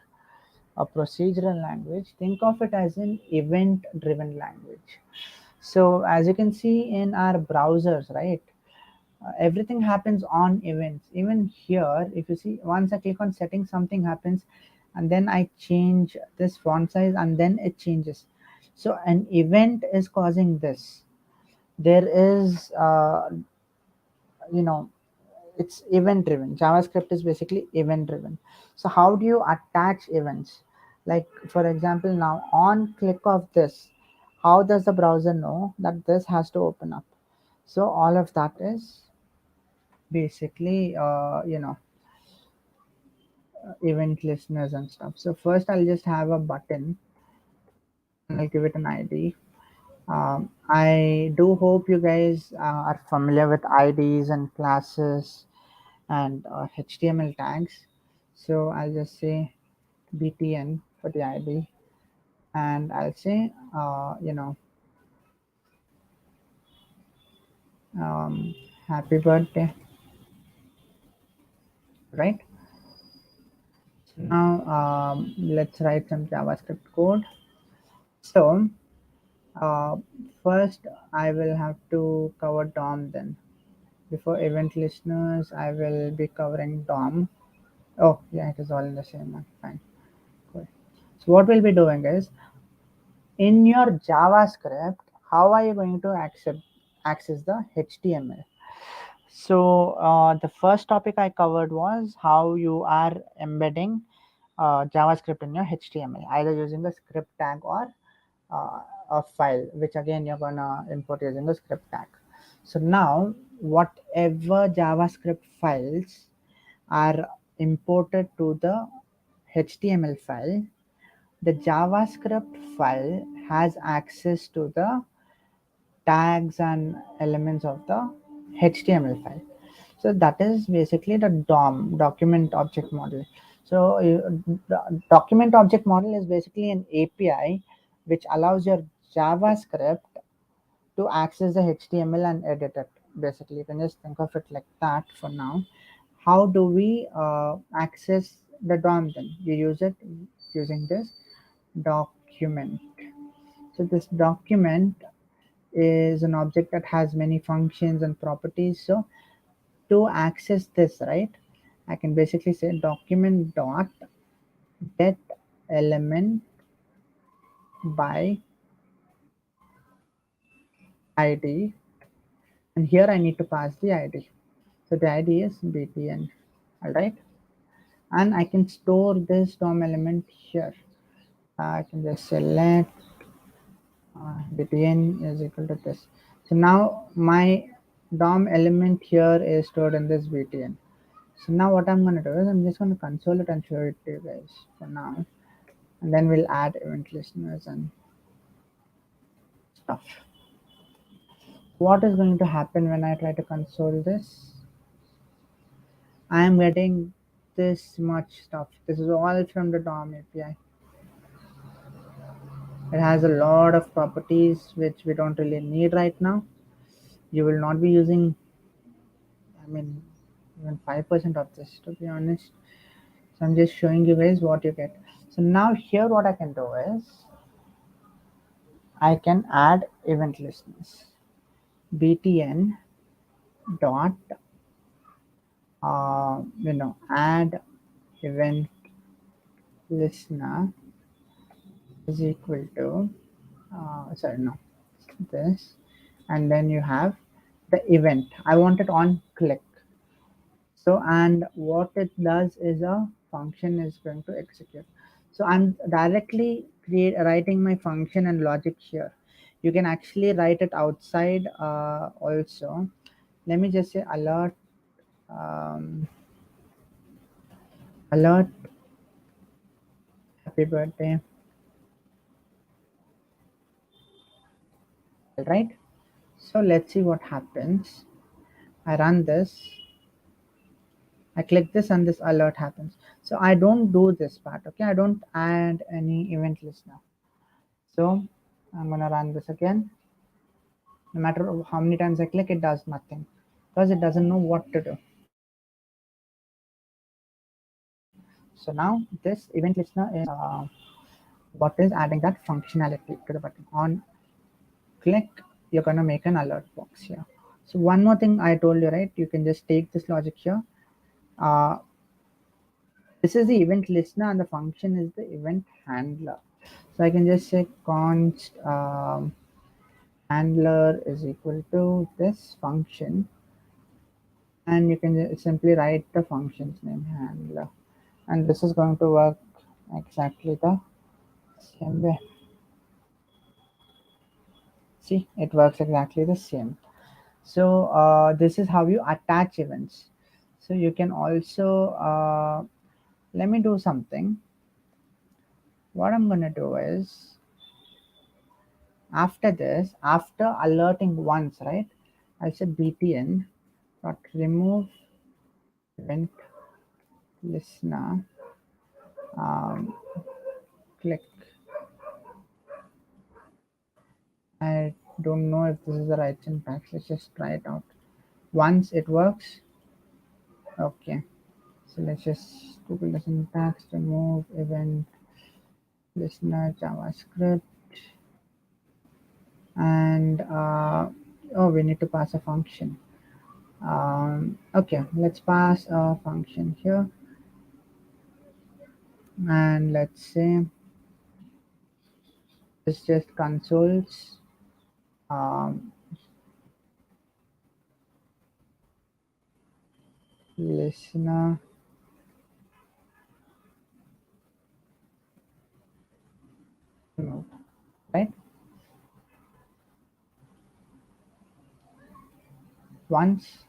a procedural language, think of it as an event driven language. So as you can see in our browsers, right, everything happens on events. Even here, if you see, once I click on settings, something happens, and then I change this font size, and then it changes. So an event is causing this. There is, you know, it's event driven. JavaScript is basically event driven. So how do you attach events? Like for example, now on click of this, how does the browser know that this has to open up? So all of that is basically, event listeners and stuff. So first I'll just have a button and I'll give it an ID. I do hope you guys are familiar with IDs and classes and HTML tags. So I'll just say BTN for the ID, and I'll say, um, happy birthday, right? So now let's write some JavaScript code. So uh, first I will have to cover DOM then. Before event listeners, I will be covering DOM. Oh, yeah, it is all in the same one. Fine. Cool. So what we'll be doing is, in your JavaScript, how are you going to access the HTML? So the first topic I covered was how you are embedding JavaScript in your HTML, either using a script tag or a file, which again you're gonna import using the script tag. So now, whatever JavaScript files are imported to the HTML file, the JavaScript file has access to the tags and elements of the HTML file. So that is basically the DOM, document object model. So the document object model is basically an API which allows your JavaScript to access the HTML and edit it. Basically, you can just think of it like that for now. How do we access the DOM then? You use it using this document. So this document is an object that has many functions and properties. So to access this, right, I can basically say document dot get element by ID, and here I need to pass the ID. So the ID is btn, all right, and I can store this DOM element here. I can just select btn is equal to this. So now my DOM element here is stored in this btn. So now what I'm going to do is I'm just going to console it and show it to you guys for now. And then we'll add event listeners and stuff. What is going to happen when I try to console this? I am getting this much stuff. This is all from the DOM API. It has a lot of properties which we don't really need right now. You will not be using, I mean, even 5% of this, to be honest. So I'm just showing you guys what you get. So now here what I can do is I can add event listeners. btn dot add event listener is equal to sorry, no, this, and then you have the event. I want it on click. So and what it does is a function is going to execute. So I'm directly writing my function and logic here. You can actually write it outside also. Let me just say alert, um, alert, happy birthday. All right. So let's see what happens. I run this. I click this and this alert happens. So I don't do this part. Okay. I don't add any event listener. So I'm going to run this again. No matter how many times I click, it does nothing because it doesn't know what to do. So now this event listener is what is adding that functionality to the button. On click, you're gonna make an alert box here. So one more thing I told you, right? You can just take this logic here. Uh, this is the event listener and the function is the event handler. So I can just say const handler is equal to this function, and you can simply write the function's name handler, and this is going to work exactly the same way. See, it works exactly the same. So this is how you attach events. So you can also let me do something. What I'm gonna do is, after this, after alerting once, right, I'll say btn dot remove event listener, um, click. I don't know if this is the right syntax. Let's just try it out. Once it works, okay. So let's just Google the syntax, remove event listener JavaScript, and oh, we need to pass a function. Okay, let's pass a function here, and let's say it's just consoles listener removed, right? Once,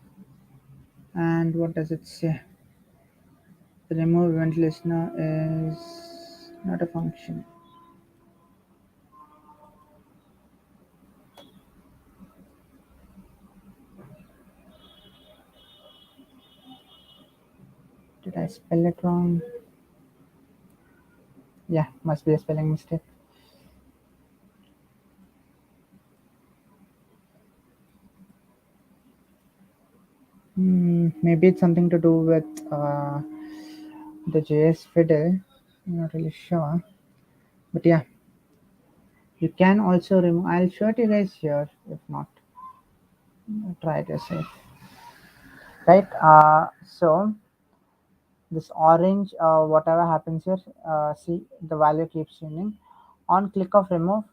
and what does it say? The remove event listener is not a function. Did I spell it wrong? Yeah, must be a spelling mistake. Maybe it's something to do with the JS fiddle. I'm not really sure. But yeah, you can also remove. I'll show it you guys here. If not, try it yourself. Right. So this orange, whatever happens here, see the value keeps changing. On click of remove,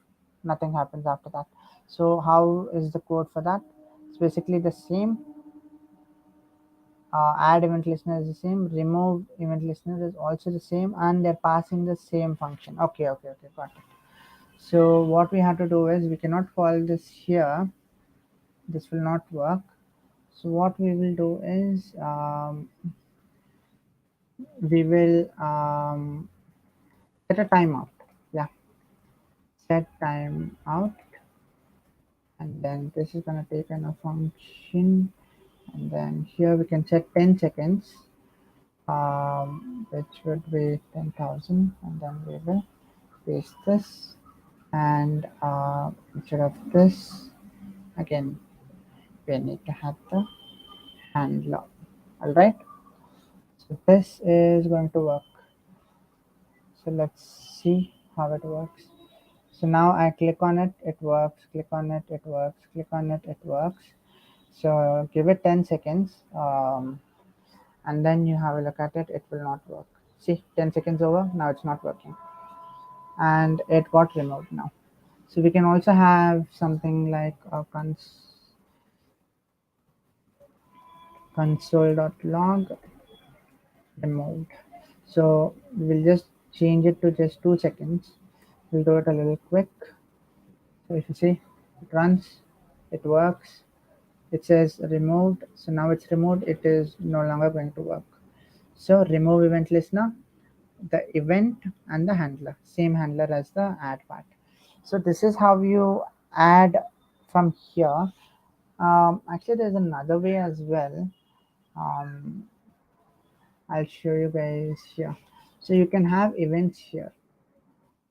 nothing happens after that. So how is the code for that? It's basically the same. Add event listener is the same, remove event listener is also the same, and they're passing the same function. Okay, got it. So what we have to do is, we cannot call this here, this will not work. So what we will do is, we will set a timeout. Yeah, set timeout, and then this is going to take in a function, and then here we can set 10 seconds, which would be 10,000, and then we will paste this, and instead of this, again we need to have the handler. All right, so this is going to work. So let's see how it works. So now I click on it, it works, click on it, it works, click on it, it works. So give it 10 seconds, and then you have a look at it, it will not work. See, 10 seconds over, now it's not working, and it got removed now. So we can also have something like a console.log removed. So we'll just change it to just 2 seconds. We'll do it a little quick. So if you see, it runs, it works, it says removed. So now it's removed, it is no longer going to work. So remove event listener, the event and the handler, same handler as the add part. So this is how you add from here. Actually, there's another way as well. I'll show you guys here. So you can have events here.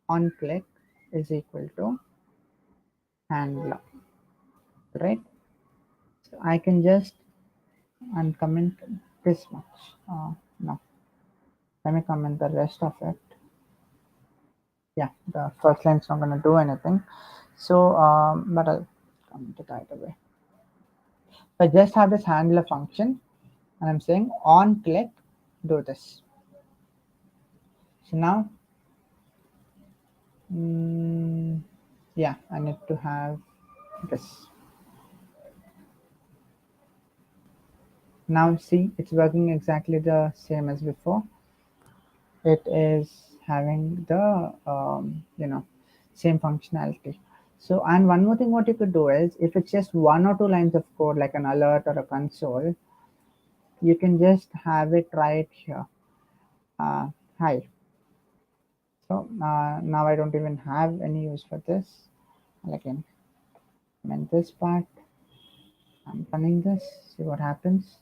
On click is equal to handler, right? So I can just uncomment this much. No, Let me comment the rest of it. Yeah, the first line's not going to do anything. So, but I'll comment it right away. So I just have this handler function, and I'm saying on click, do this. So now, yeah, I need to have this. Now see, it's working exactly the same as before. It is having the same functionality. So, and one more thing what you could do is, if it's just one or two lines of code like an alert or a console, you can just have it right here. Hi. So now I don't even have any use for this. Again, comment this part. I'm running this, see what happens.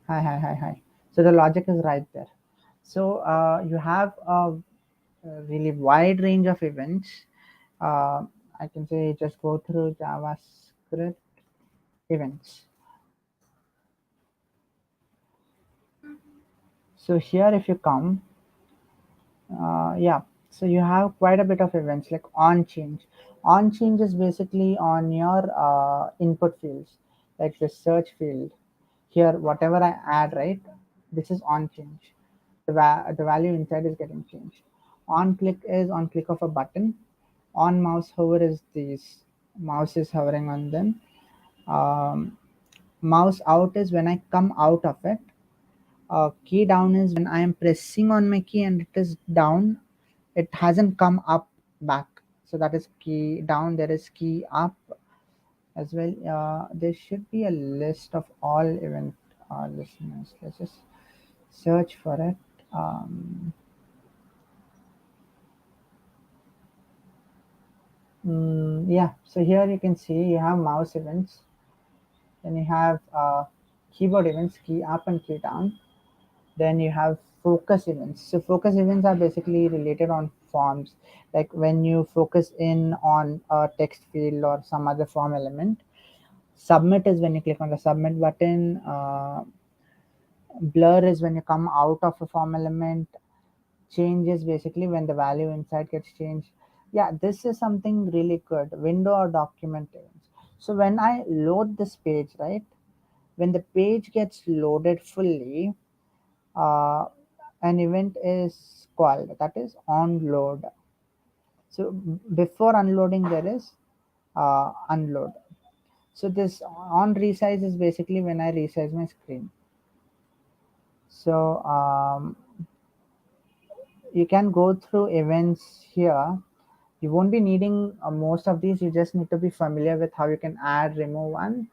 Hi. So the logic is right there. So you have a really wide range of events. I can say just go through JavaScript events. So here if you come, yeah, so you have quite a bit of events like on change. On change is basically on your input fields, like the search field. Here, whatever I add, right, this is on change. The value inside is getting changed. On click is on click of a button. On mouse hover is these. Mouse is hovering on them. Um, Mouse out is when I come out of it. Key down is when I am pressing on my key and it is down. It hasn't come up back. So that is key down. There is key up as well. There should be a list of all event listeners. Let's just search for it. Um, yeah, so here you can see you have mouse events, then you have keyboard events, key up and key down. Then you have focus events. So focus events are basically related on forms, like when you focus in on a text field or some other form element. Submit is when you click on the submit button. Blur is when you come out of a form element. Change is basically when the value inside gets changed. Yeah, this is something really good. Window or document events. So when I load this page, right, when the page gets loaded fully, uh, an event is called, that is on load. So before unloading there is unload. So this on resize is basically when I resize my screen. So you can go through events here. You won't be needing most of these. You just need to be familiar with how you can add, remove, and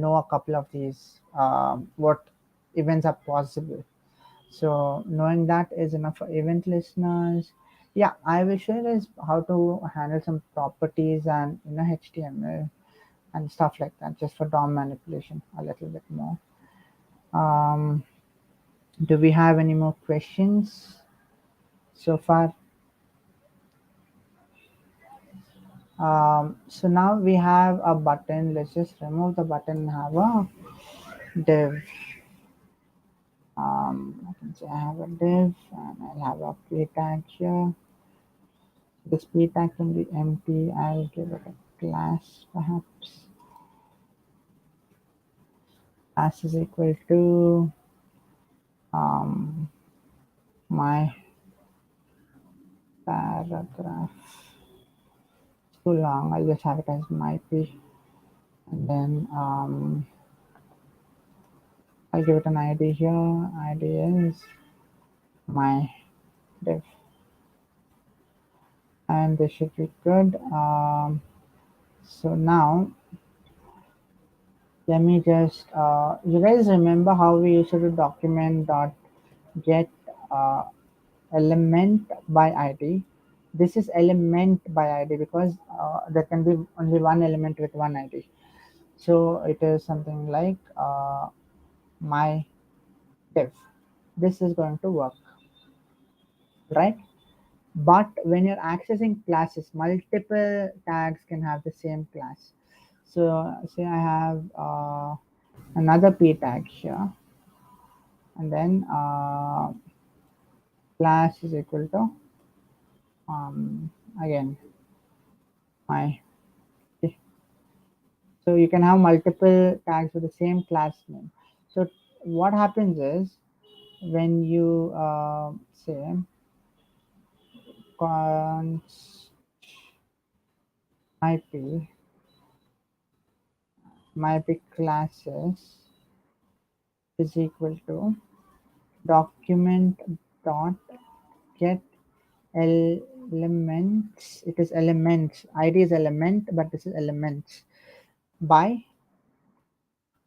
know a couple of these, what events are possible. So knowing that is enough for event listeners. Yeah, I will share is how to handle some properties and HTML and stuff like that, just for DOM manipulation a little bit more. Um, do we have any more questions so far? So now we have a button. Let's just remove the button and have a div. I can say I have a div and I'll have a p tag here. This p tag can be empty. I'll give it a class perhaps. Class is equal to my paragraph. It's too long. I'll just have it as my p, and then I'll give it an ID here. ID is my div, and this should be good. So now let me just you guys remember how we used to do document dot get uh, element by id. This is element by id because there can be only one element with one id. So it is something like my div. This is going to work, right? But when you're accessing classes, multiple tags can have the same class. So say I have another p tag here, and then class is equal to again my. So you can have multiple tags with the same class name. So what happens is when you say const IP classes is equal to document dot get elements. It is elements. ID is element, but this is elements by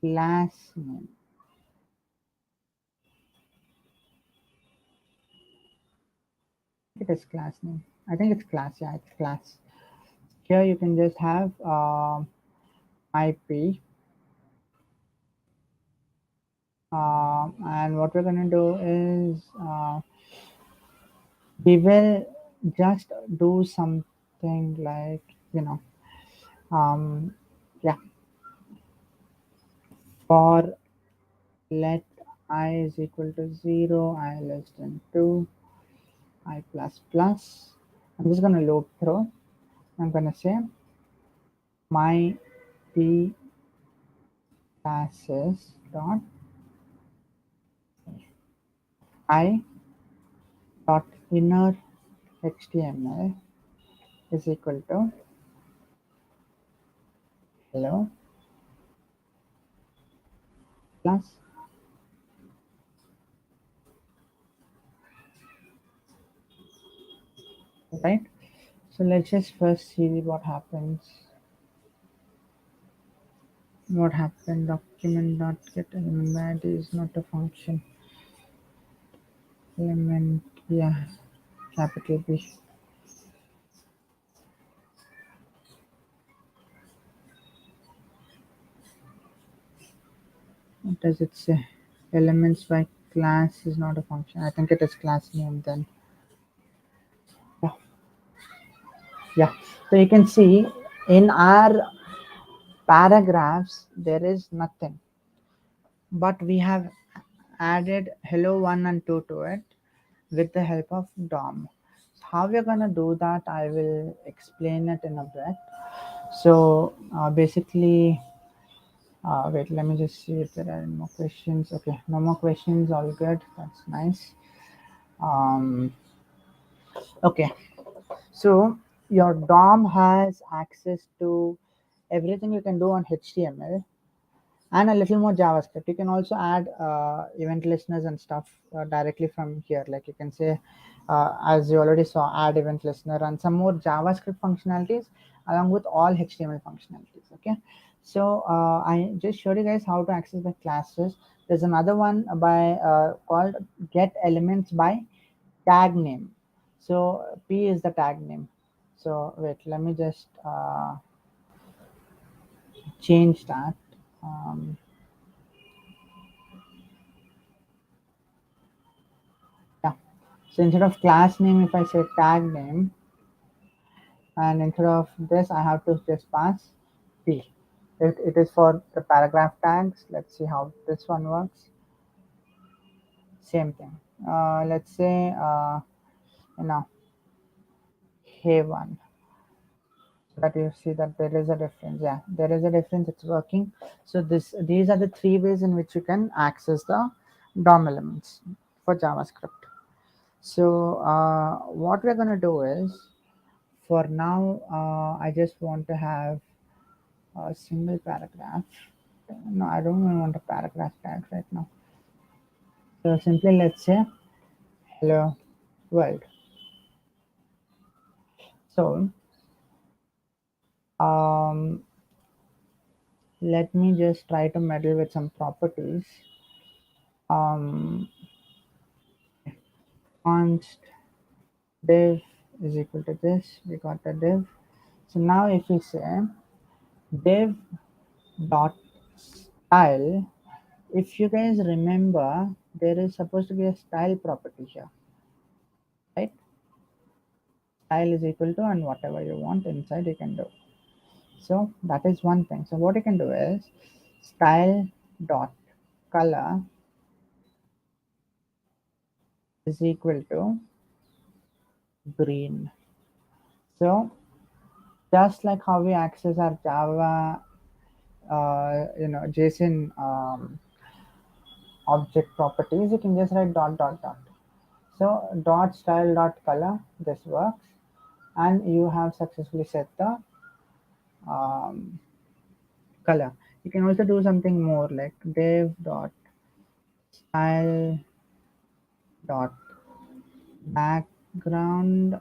class name. It is class name. I think it's class. Yeah, it's class. Here you can just have IP, and what we're gonna do is we will just do something like um, yeah, for let I is equal to 0, I less than 2, I plus plus. I'm just gonna loop through. I'm gonna say my p classes dot I dot inner HTML is equal to hello plus, right? So let's just first see what happens. What happened? Document dot get element is not a function. Element, yeah, capital B. What does it say? Elements by class is not a function. I think it is class name then. Yeah, yeah. So you can see in our paragraphs there is nothing, but we have added hello 1 and 2 to it with the help of DOM. So how we're gonna do that, I will explain it in a bit. So basically, wait, let me just see if there are any more questions. Okay, no more questions, all good, that's nice. Um, okay, so your DOM has access to everything you can do on HTML and a little more JavaScript. You can also add event listeners and stuff directly from here. Like you can say, as you already saw, add event listener and some more JavaScript functionalities along with all HTML functionalities. Okay, so I just showed you guys how to access the classes. There's another one by called get elements by tag name. So P is the tag name. So wait, let me just change that. Um, yeah. So instead of class name, if I say tag name, and instead of this, I have to just pass P. It is for the paragraph tags. Let's see how this one works. Same thing. Let's say, you know, hey one. So that you see that there is a difference. Yeah, there is a difference. It's working. So these are the three ways in which you can access the DOM elements for JavaScript. So what we're gonna do is, for now, I just want to have a single paragraph. No, I don't even want a paragraph tag right now. So simply let's say hello world. So um, let me just try to meddle with some properties. Um, const div is equal to this. We got a div. So now if we say div dot style, if you guys remember, there is supposed to be a style property here, right? Style is equal to and whatever you want inside you can do. So that is one thing. So what you can do is style dot color is equal to green. So just like how we access our Java, JSON object properties, you can just write dot dot dot. So dot style dot color, this works, and you have successfully set the um, color. You can also do something more like div dot style dot background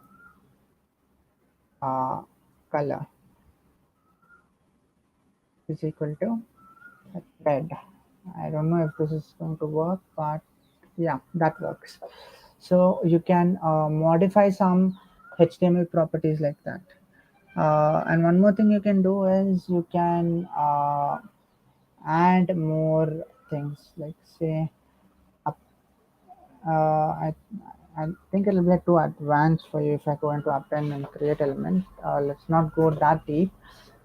color is equal to red. I don't know if this is going to work, but yeah, that works. So you can modify some HTML properties like that. And one more thing you can do is you can add more things, like say I think it'll be too advanced for you if I go into append and create element. Let's not go that deep.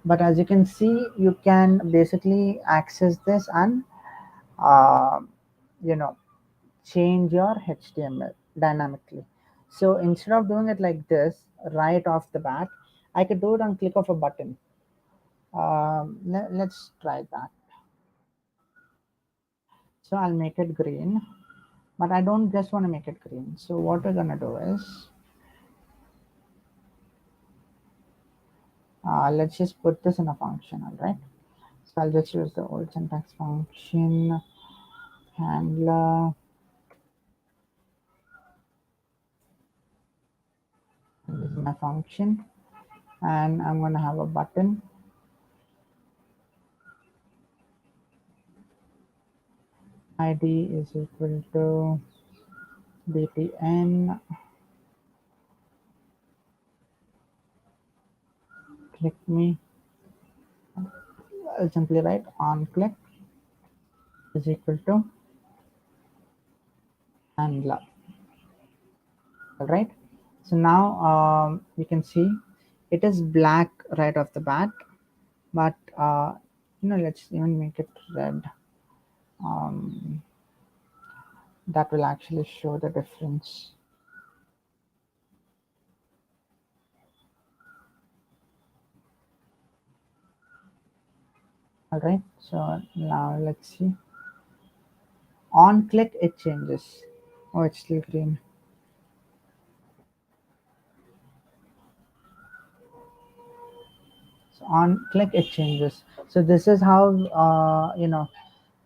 But as you can see, you can basically access this and uh, you know change your HTML dynamically. So instead of doing it like this right off the bat, I could do it on click of a button. Let's try that. So I'll make it green, but I don't just want to make it green. So what we're gonna do is let's just put this in a function, all right? So I'll just use the old syntax function handler. This is my function, and I'm going to have a button. ID is equal to btn click me. I'll simply write on click is equal to handler. All right. So now you can see it is black right off the bat, but let's even make it red. That will actually show the difference. All right, so now let's see. On click, it changes. Oh, it's still green. So on click, it changes. So this is how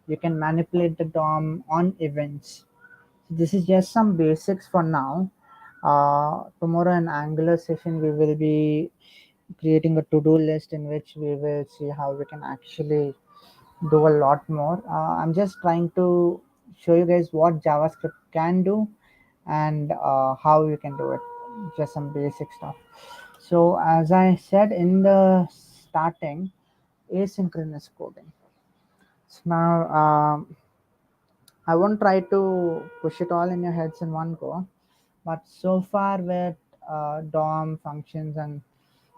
you can manipulate the DOM on events. So this is just some basics for now. Tomorrow in Angular session, we will be creating a to-do list in which we will see how we can actually do a lot more. I'm just trying to show you guys what JavaScript can do and how you can do it. Just some basic stuff. So as I said in the starting, asynchronous coding. So now I won't try to push it all in your heads in one go, but so far with DOM functions and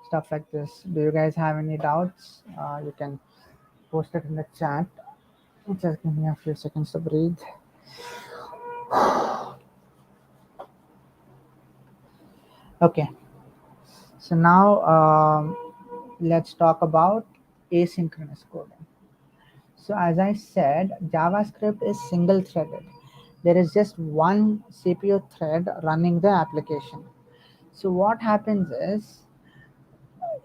stuff like this, do you guys have any doubts? You can post it in the chat. Just give me a few seconds to breathe. Okay, so now let's talk about asynchronous coding. So as I said, JavaScript is single threaded. There is just one CPU thread running the application. So what happens is,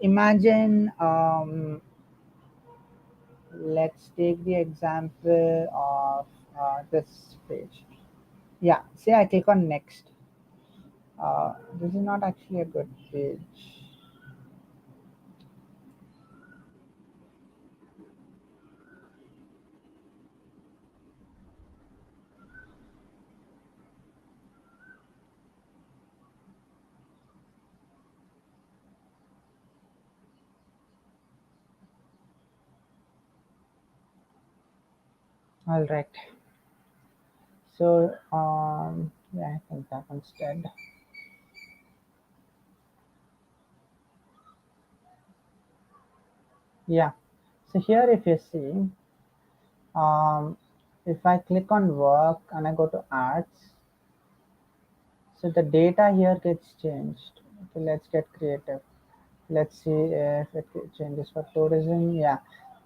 imagine, let's take the example of this page. Yeah, say I click on next. This is not actually a good page. All right. So yeah, I think that one's dead. Yeah. So here, if you see, if I click on work and I go to arts, So the data here gets changed. Okay, let's get creative. Let's see if it changes for tourism. Yeah,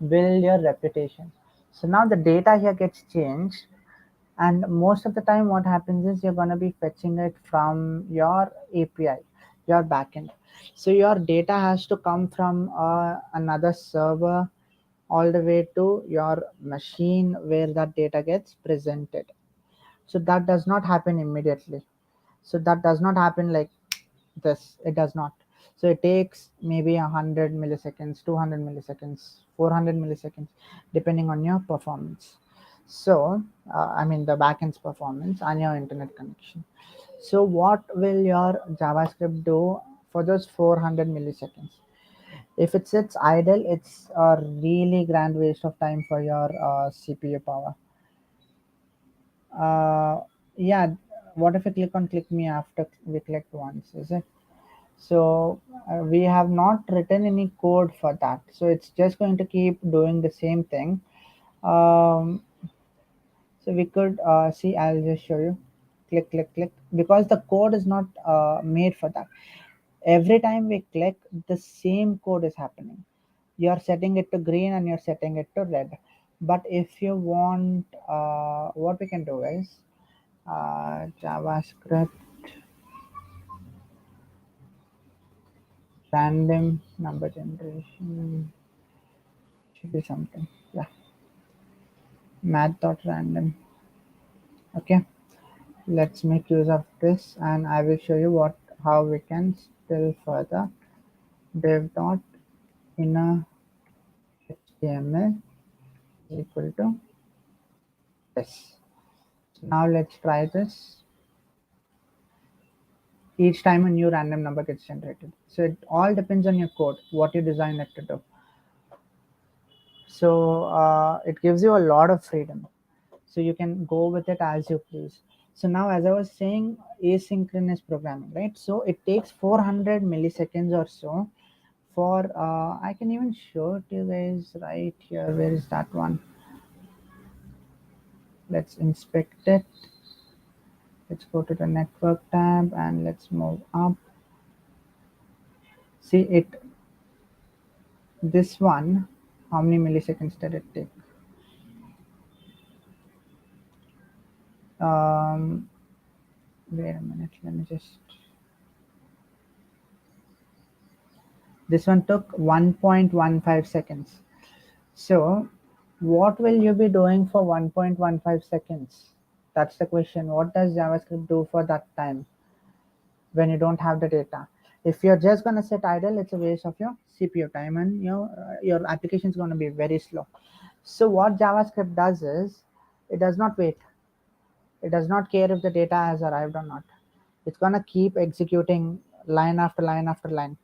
build your reputation. So now the data here gets changed, and most of the time what happens is you're going to be fetching it from your API, your backend. So your data has to come from another server all the way to your machine where that data gets presented. So that does not happen immediately. So that does not happen like this. It does not. So it takes maybe 100 milliseconds, 200 milliseconds, 400 milliseconds, depending on your performance. So I mean the backend's performance and your internet connection. So what will your JavaScript do for those 400 milliseconds? If it sits idle, it's a really grand waste of time for your CPU power. uh, yeah, what if I click on click me after we clicked once, is it? So we have not written any code for that, so it's just going to keep doing the same thing. Um, so we could see, I'll just show you. Click click click, because the code is not made for that. Every time we click, the same code is happening. You're setting it to green and you're setting it to red. But if you want, what we can do is JavaScript random number generation should be something. Yeah, math.random. Okay, let's make use of this, and I will show you what how we can still further div dot inner HTML equal to this. So now let's try this. Each time a new random number gets generated. So it all depends on your code, what you design it to do. So it gives you a lot of freedom. So you can go with it as you please. So now, as I was saying, asynchronous programming, right? So it takes 400 milliseconds or so for, I can even show it to you guys right here. Where is that one? Let's inspect it. Let's go to the network tab and let's move up. See it, this one, how many milliseconds did it take? Um, wait a minute, let me just, this one took 1.15 seconds. So what will you be doing for 1.15 seconds? That's the question. What does JavaScript do for that time when you don't have the data? If you're just going to sit idle, it's a waste of your CPU time, and your application is going to be very slow. So what JavaScript does is, it does not wait. It does not care if the data has arrived or not. It's going to keep executing line after line after line.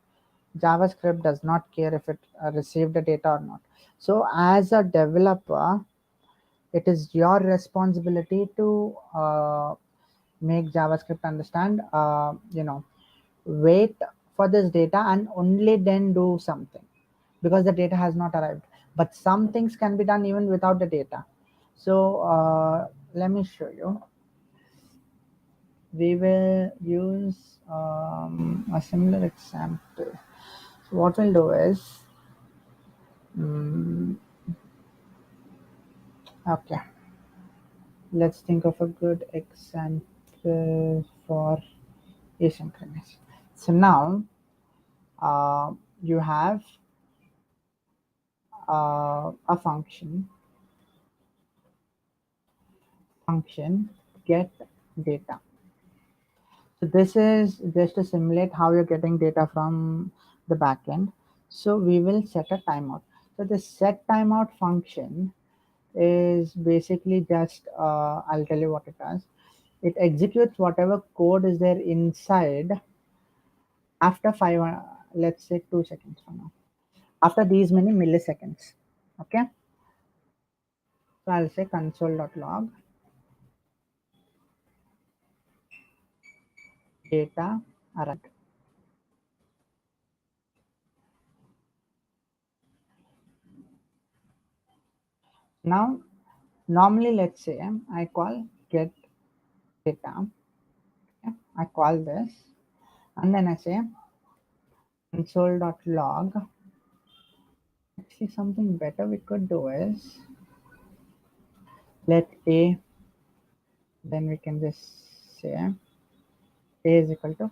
JavaScript does not care if it received the data or not. So as a developer, it is your responsibility to make JavaScript understand, wait for this data and only then do something, because the data has not arrived. But some things can be done even without the data. So let me show you. We will use a similar example. So what we'll do is, mm, okay, let's think of a good example for asynchronous. So now you have a function get data. So this is just to simulate how you're getting data from the backend. So we will set a timeout. So the set timeout function is basically just, I'll tell you what it does. It executes whatever code is there inside after five, let's say 2 seconds from now. After these many milliseconds, okay? So I'll say console.log data arrived. Now, normally let's say I call get data, okay? I call this, and then I say console.log. Actually, something better we could do is let a, then we can just say a is equal to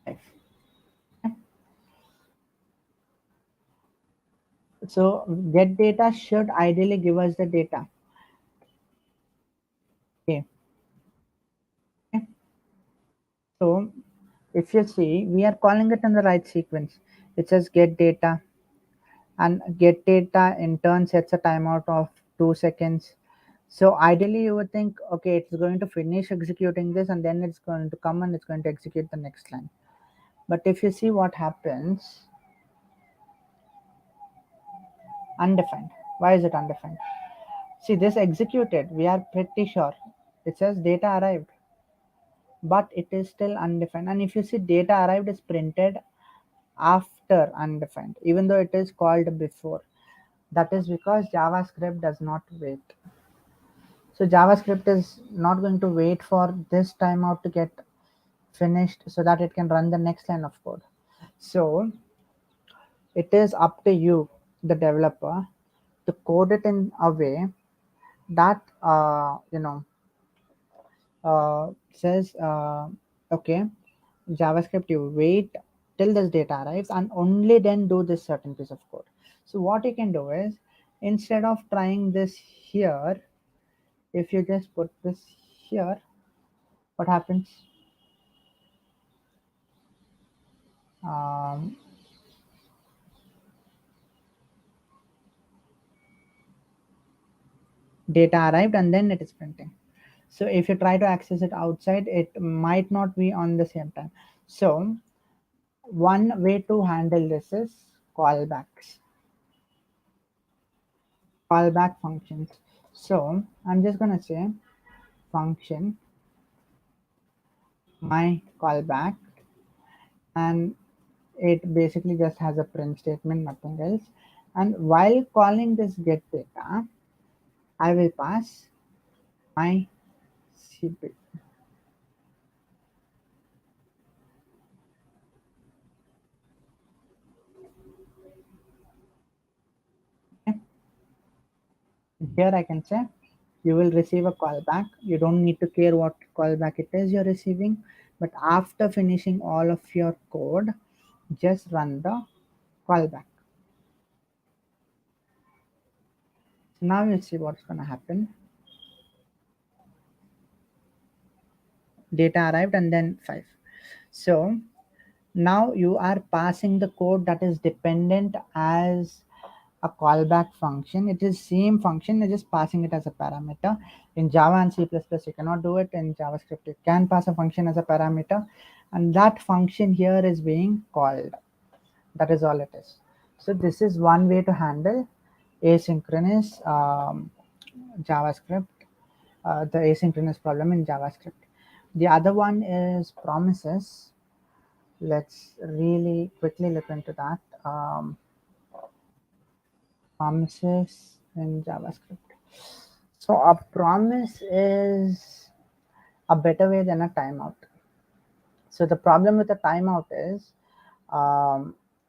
5. Okay. So get data should ideally give us the data. Okay. Okay. So if you see, we are calling it in the right sequence. It says get data, and get data in turn sets a timeout of 2 seconds. So ideally you would think, okay, it's going to finish executing this and then it's going to come and it's going to execute the next line. But if you see what happens, undefined. Why is it undefined? See, this executed, we are pretty sure. It says data arrived, but it is still undefined. And if you see data arrived is printed after undefined, even though it is called before. That is because JavaScript does not wait. So JavaScript is not going to wait for this timeout to get finished so that it can run the next line of code. So it is up to you, the developer, to code it in a way that says okay, JavaScript, you wait till this data arrives and only then do this certain piece of code. So what you can do is, instead of trying this here, if you just put this here, what happens? Um, Data arrived and then it is printing. So if you try to access it outside, it might not be on the same time. So one way to handle this is callbacks, callback functions. So I'm just going to say function my callback, and it basically just has a print statement, nothing else. And while calling this get data, I will pass my CP. Okay. Here I can say you will receive a callback. You don't need to care what callback it is you're receiving, but after finishing all of your code, just run the callback. So now you see what's going to happen. Data arrived and then 5. So now you are passing the code that is dependent as a callback function. It is same function, you're just passing it as a parameter. In Java and C++ you cannot do it. In JavaScript you can pass a function as a parameter, and that function here is being called. That is all it is. So this is one way to handle asynchronous JavaScript, the asynchronous problem in JavaScript. The other one is promises. Let's really quickly look into that. Promises in JavaScript. So a promise is a better way than a timeout. So the problem with a timeout is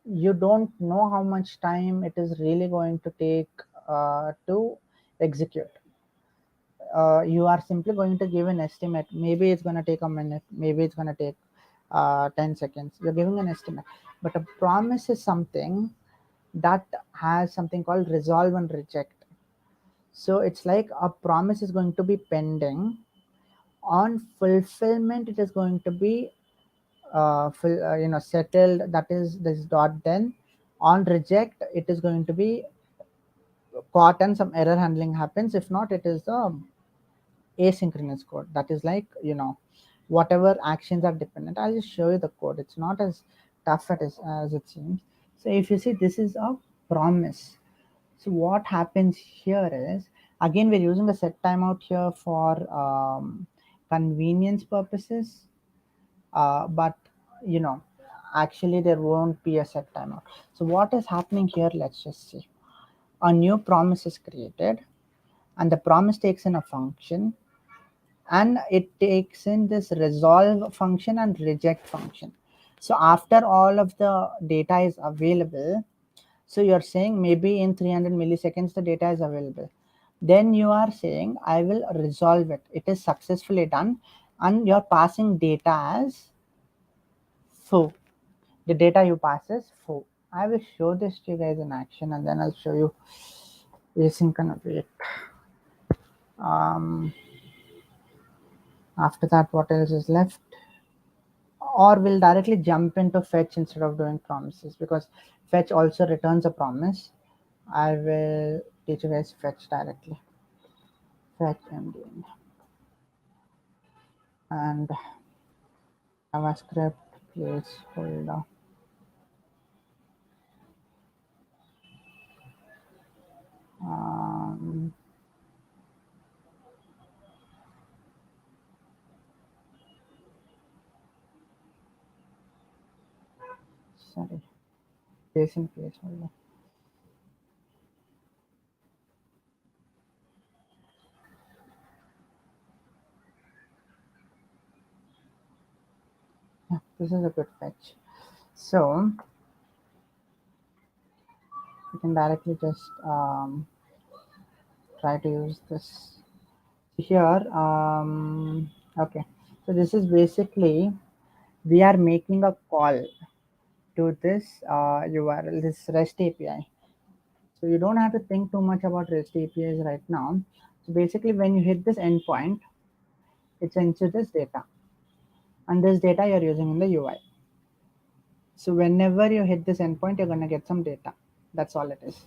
you don't know how much time it is really going to take to execute. You are simply going to give an estimate. Maybe it's going to take a minute, maybe it's going to take 10 seconds. You're giving an estimate. But a promise is something that has something called resolve and reject. So it's like a promise is going to be pending. On fulfillment, it is going to be settled. That is this dot. Then on reject, it is going to be caught and some error handling happens. If not, it is the asynchronous code. That is like, whatever actions are dependent. I'll just show you the code. It's not as tough as it seems. So if you see, this is a promise. So what happens here is, again, we're using a set timeout here for convenience purposes, but actually there won't be a set timeout. So what is happening here, let's just see. A new promise is created, and the promise takes in a function, and it takes in this resolve function and reject function. So after all of the data is available, so you're saying maybe in 300 milliseconds the data is available, then you are saying I will resolve it, it is successfully done, and you're passing data as foo. The data you pass is foo. I will show this to you guys in action, and then I'll show you async await. After that, what else is left? Or we'll directly jump into fetch instead of doing promises, because fetch also returns a promise. I will teach you guys fetch directly. Fetch mdn and JavaScript placeholder. Um, sorry, Json placeholder. Yeah, this is a good fetch. So you can directly just try to use this here. Okay, so this is basically we are making a call to this URL, this REST API. So you don't have to think too much about REST APIs right now. So basically, when you hit this endpoint, it sends you this data, and this data you're using in the UI. So whenever you hit this endpoint, you're gonna get some data. That's all it is,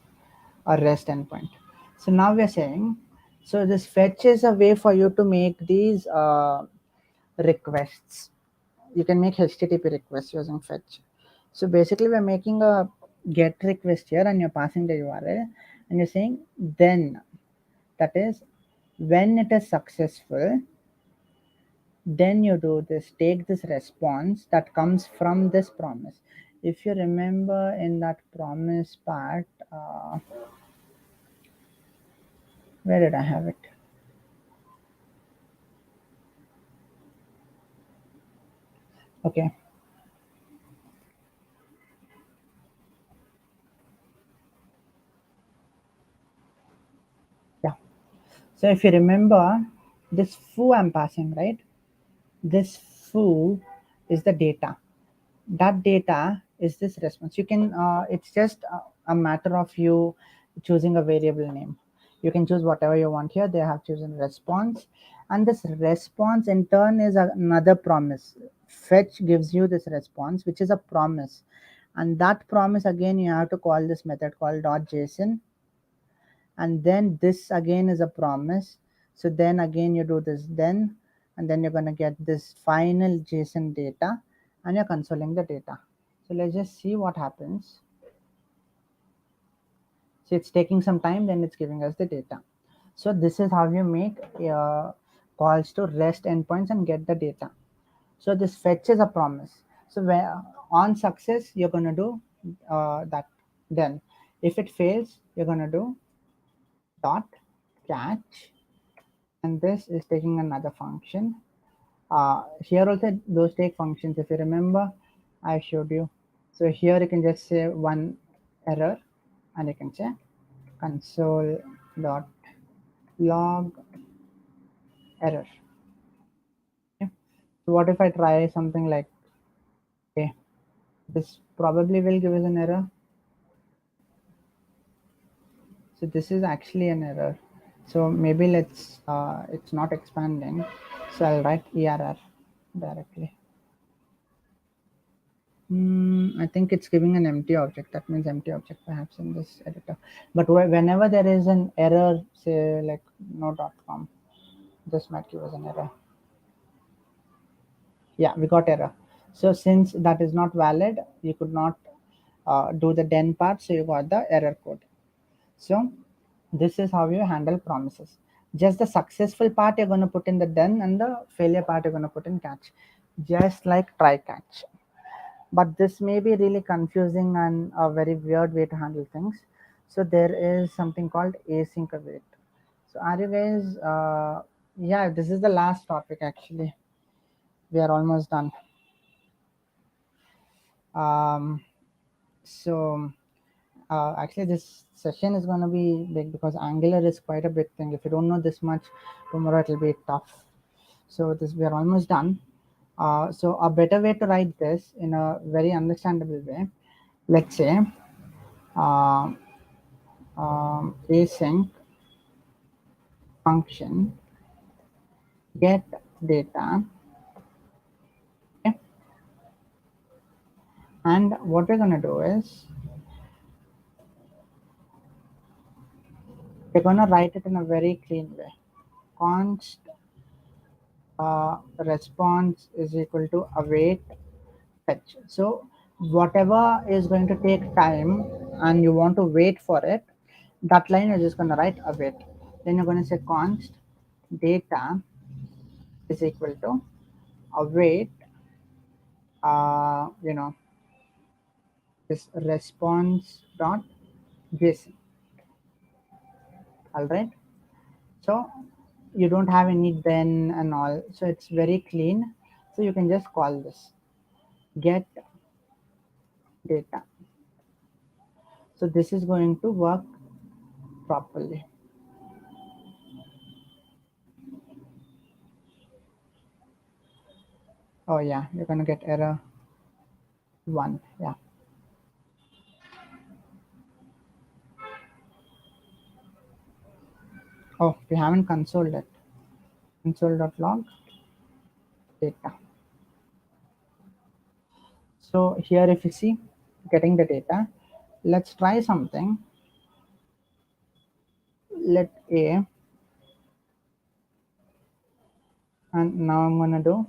a REST endpoint. So now we're saying, so this fetch is a way for you to make these requests. You can make HTTP requests using fetch. So basically, we're making a get request here, and you're passing the URL, and you're saying then, that is, when it is successful, then you do this, take this response that comes from this promise. If you remember in that promise part, where did I have it? Okay. Yeah. So if you remember, this foo I'm passing, right? This foo is the data. That data is this response. You can, it's just a matter of you choosing a variable name. You can choose whatever you want here. They have chosen response, and this response in turn is another promise. Fetch gives you this response, which is a promise, and that promise again you have to call this method called .json, and then this again is a promise. So then again you do this then, and then you're going to get this final JSON data, and you're consoling the data. So let's just see what happens. So it's taking some time, then it's giving us the data. So this is how you make calls to REST endpoints and get the data. So this fetch is a promise. So where on success, you're going to do that. Then if it fails, you're going to do dot catch, and this is taking another function. Here also those take functions. If you remember, I showed you. So here you can just say one error, and you can say console dot log error. Okay. So what if I try something like, okay, this probably will give us an error. So this is actually an error. So maybe let's, it's not expanding. So I'll write error directly. I think it's giving an empty object. That means empty object perhaps in this editor. But whenever there is an error, say like no.com, this might give us an error. Yeah, we got error. So since that is not valid, you could not do the then part, so you got the error code. So this is how you handle promises. Just the successful part you're going to put in the then, and the failure part you're going to put in catch, just like try catch. But this may be really confusing and a very weird way to handle things. So there is something called async await. So are you guys Yeah, this is the last topic actually. We are almost done. Um, so actually this session is going to be big because Angular is quite a big thing. If you don't know this much, tomorrow it will be tough. So this we are almost done. So a better way to write this in a very understandable way. Let's say um, async function get data. Okay, and what we're going to do is we're going to write it in a very clean way. Const response is equal to await fetch. So whatever is going to take time and you want to wait for it, that line you're just going to write await. Then you're going to say const data is equal to await, you know, this response dot json. All right. So you don't have any then and all. So it's very clean. So you can just call this get data. So this is going to work properly. Oh yeah, you're gonna get error 1. Yeah. Oh, we haven't consoled it. Console.log data. So here if you see getting the data, let's try something. Let A, and now I'm gonna do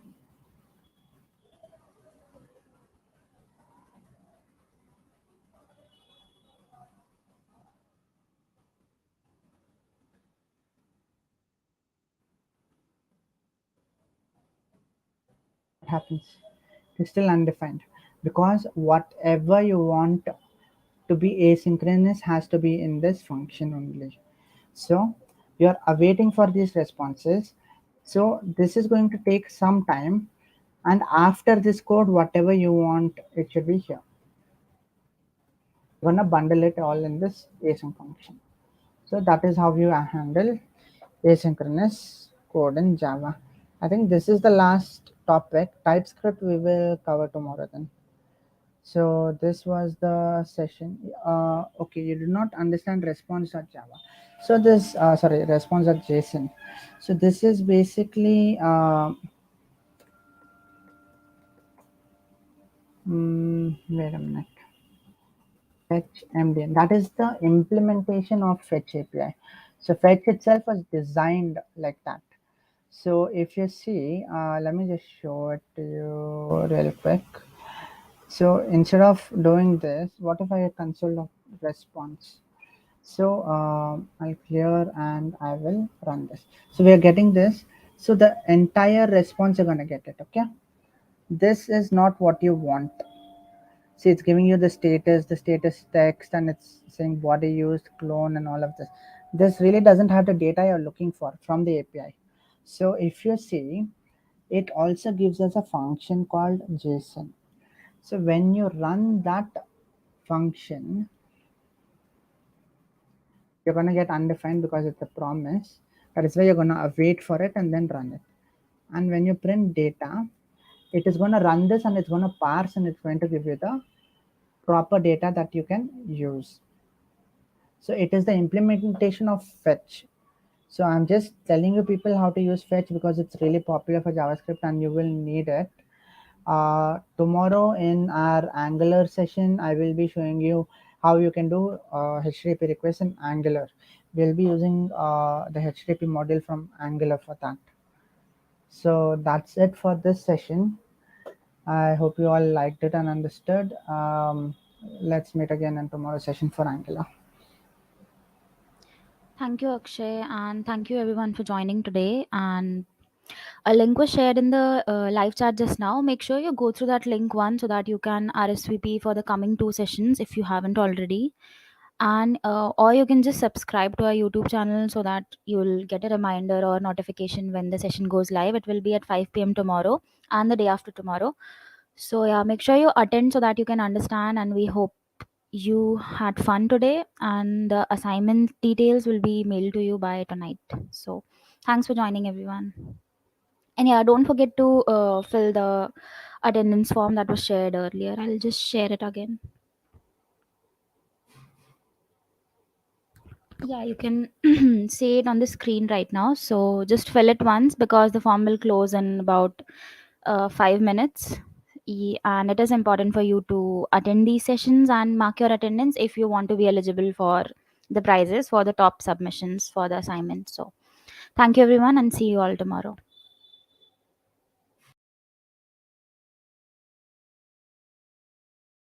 what happens. It's still undefined because whatever you want to be asynchronous has to be in this function only. So you are awaiting for these responses. So this is going to take some time, and after this code, whatever you want, it should be here. You're gonna bundle it all in this async function. So that is how you handle asynchronous code in Java. I think this is the last topic. TypeScript we will cover tomorrow then. So this was the session. Okay, you do not understand response.java. So this, sorry, response.json. So this is basically, wait a minute. Fetch MDN. That is the implementation of Fetch API. So Fetch itself was designed like that. So if you see, let me just show it to you real quick. So instead of doing this, what if I console of response? So I'll clear and I will run this. So we are getting this. So the entire response you're gonna get it. Okay. This is not what you want. See, it's giving you the status text, and it's saying body used, clone, and all of this. This really doesn't have the data you're looking for from the API. So if you see, it also gives us a function called JSON. So when you run that function, you're going to get undefined because it's a promise. That is why you're going to await for it and then run it. And when you print data, it is going to run this and it's going to parse and it's going to give you the proper data that you can use. So it is the implementation of fetch. So I'm just telling you people how to use fetch because it's really popular for JavaScript and you will need it. Tomorrow in our Angular session, I will be showing you how you can do HTTP requests in Angular. We'll be using the HTTP module from Angular for that. So that's it for this session. I hope you all liked it and understood. Let's meet again in tomorrow's session for Angular. Thank you, Akshay, and thank you everyone for joining today. And a link was shared in the live chat just now. Make sure you go through that link one so that you can RSVP for the coming two sessions if you haven't already. And or you can just subscribe to our YouTube channel so that you'll get a reminder or notification when the session goes live. It will be at 5 p.m. tomorrow and the day after tomorrow. So yeah, make sure you attend so that you can understand, and we hope you had fun today, and the assignment details will be mailed to you by tonight. So thanks for joining, everyone. And yeah, don't forget to fill the attendance form that was shared earlier. I'll just share it again. Yeah, you can see it on the screen right now. So just fill it once because the form will close in about 5 minutes. And it is important for you to attend these sessions and mark your attendance if you want to be eligible for the prizes for the top submissions for the assignment. So thank you, everyone, and see you all tomorrow.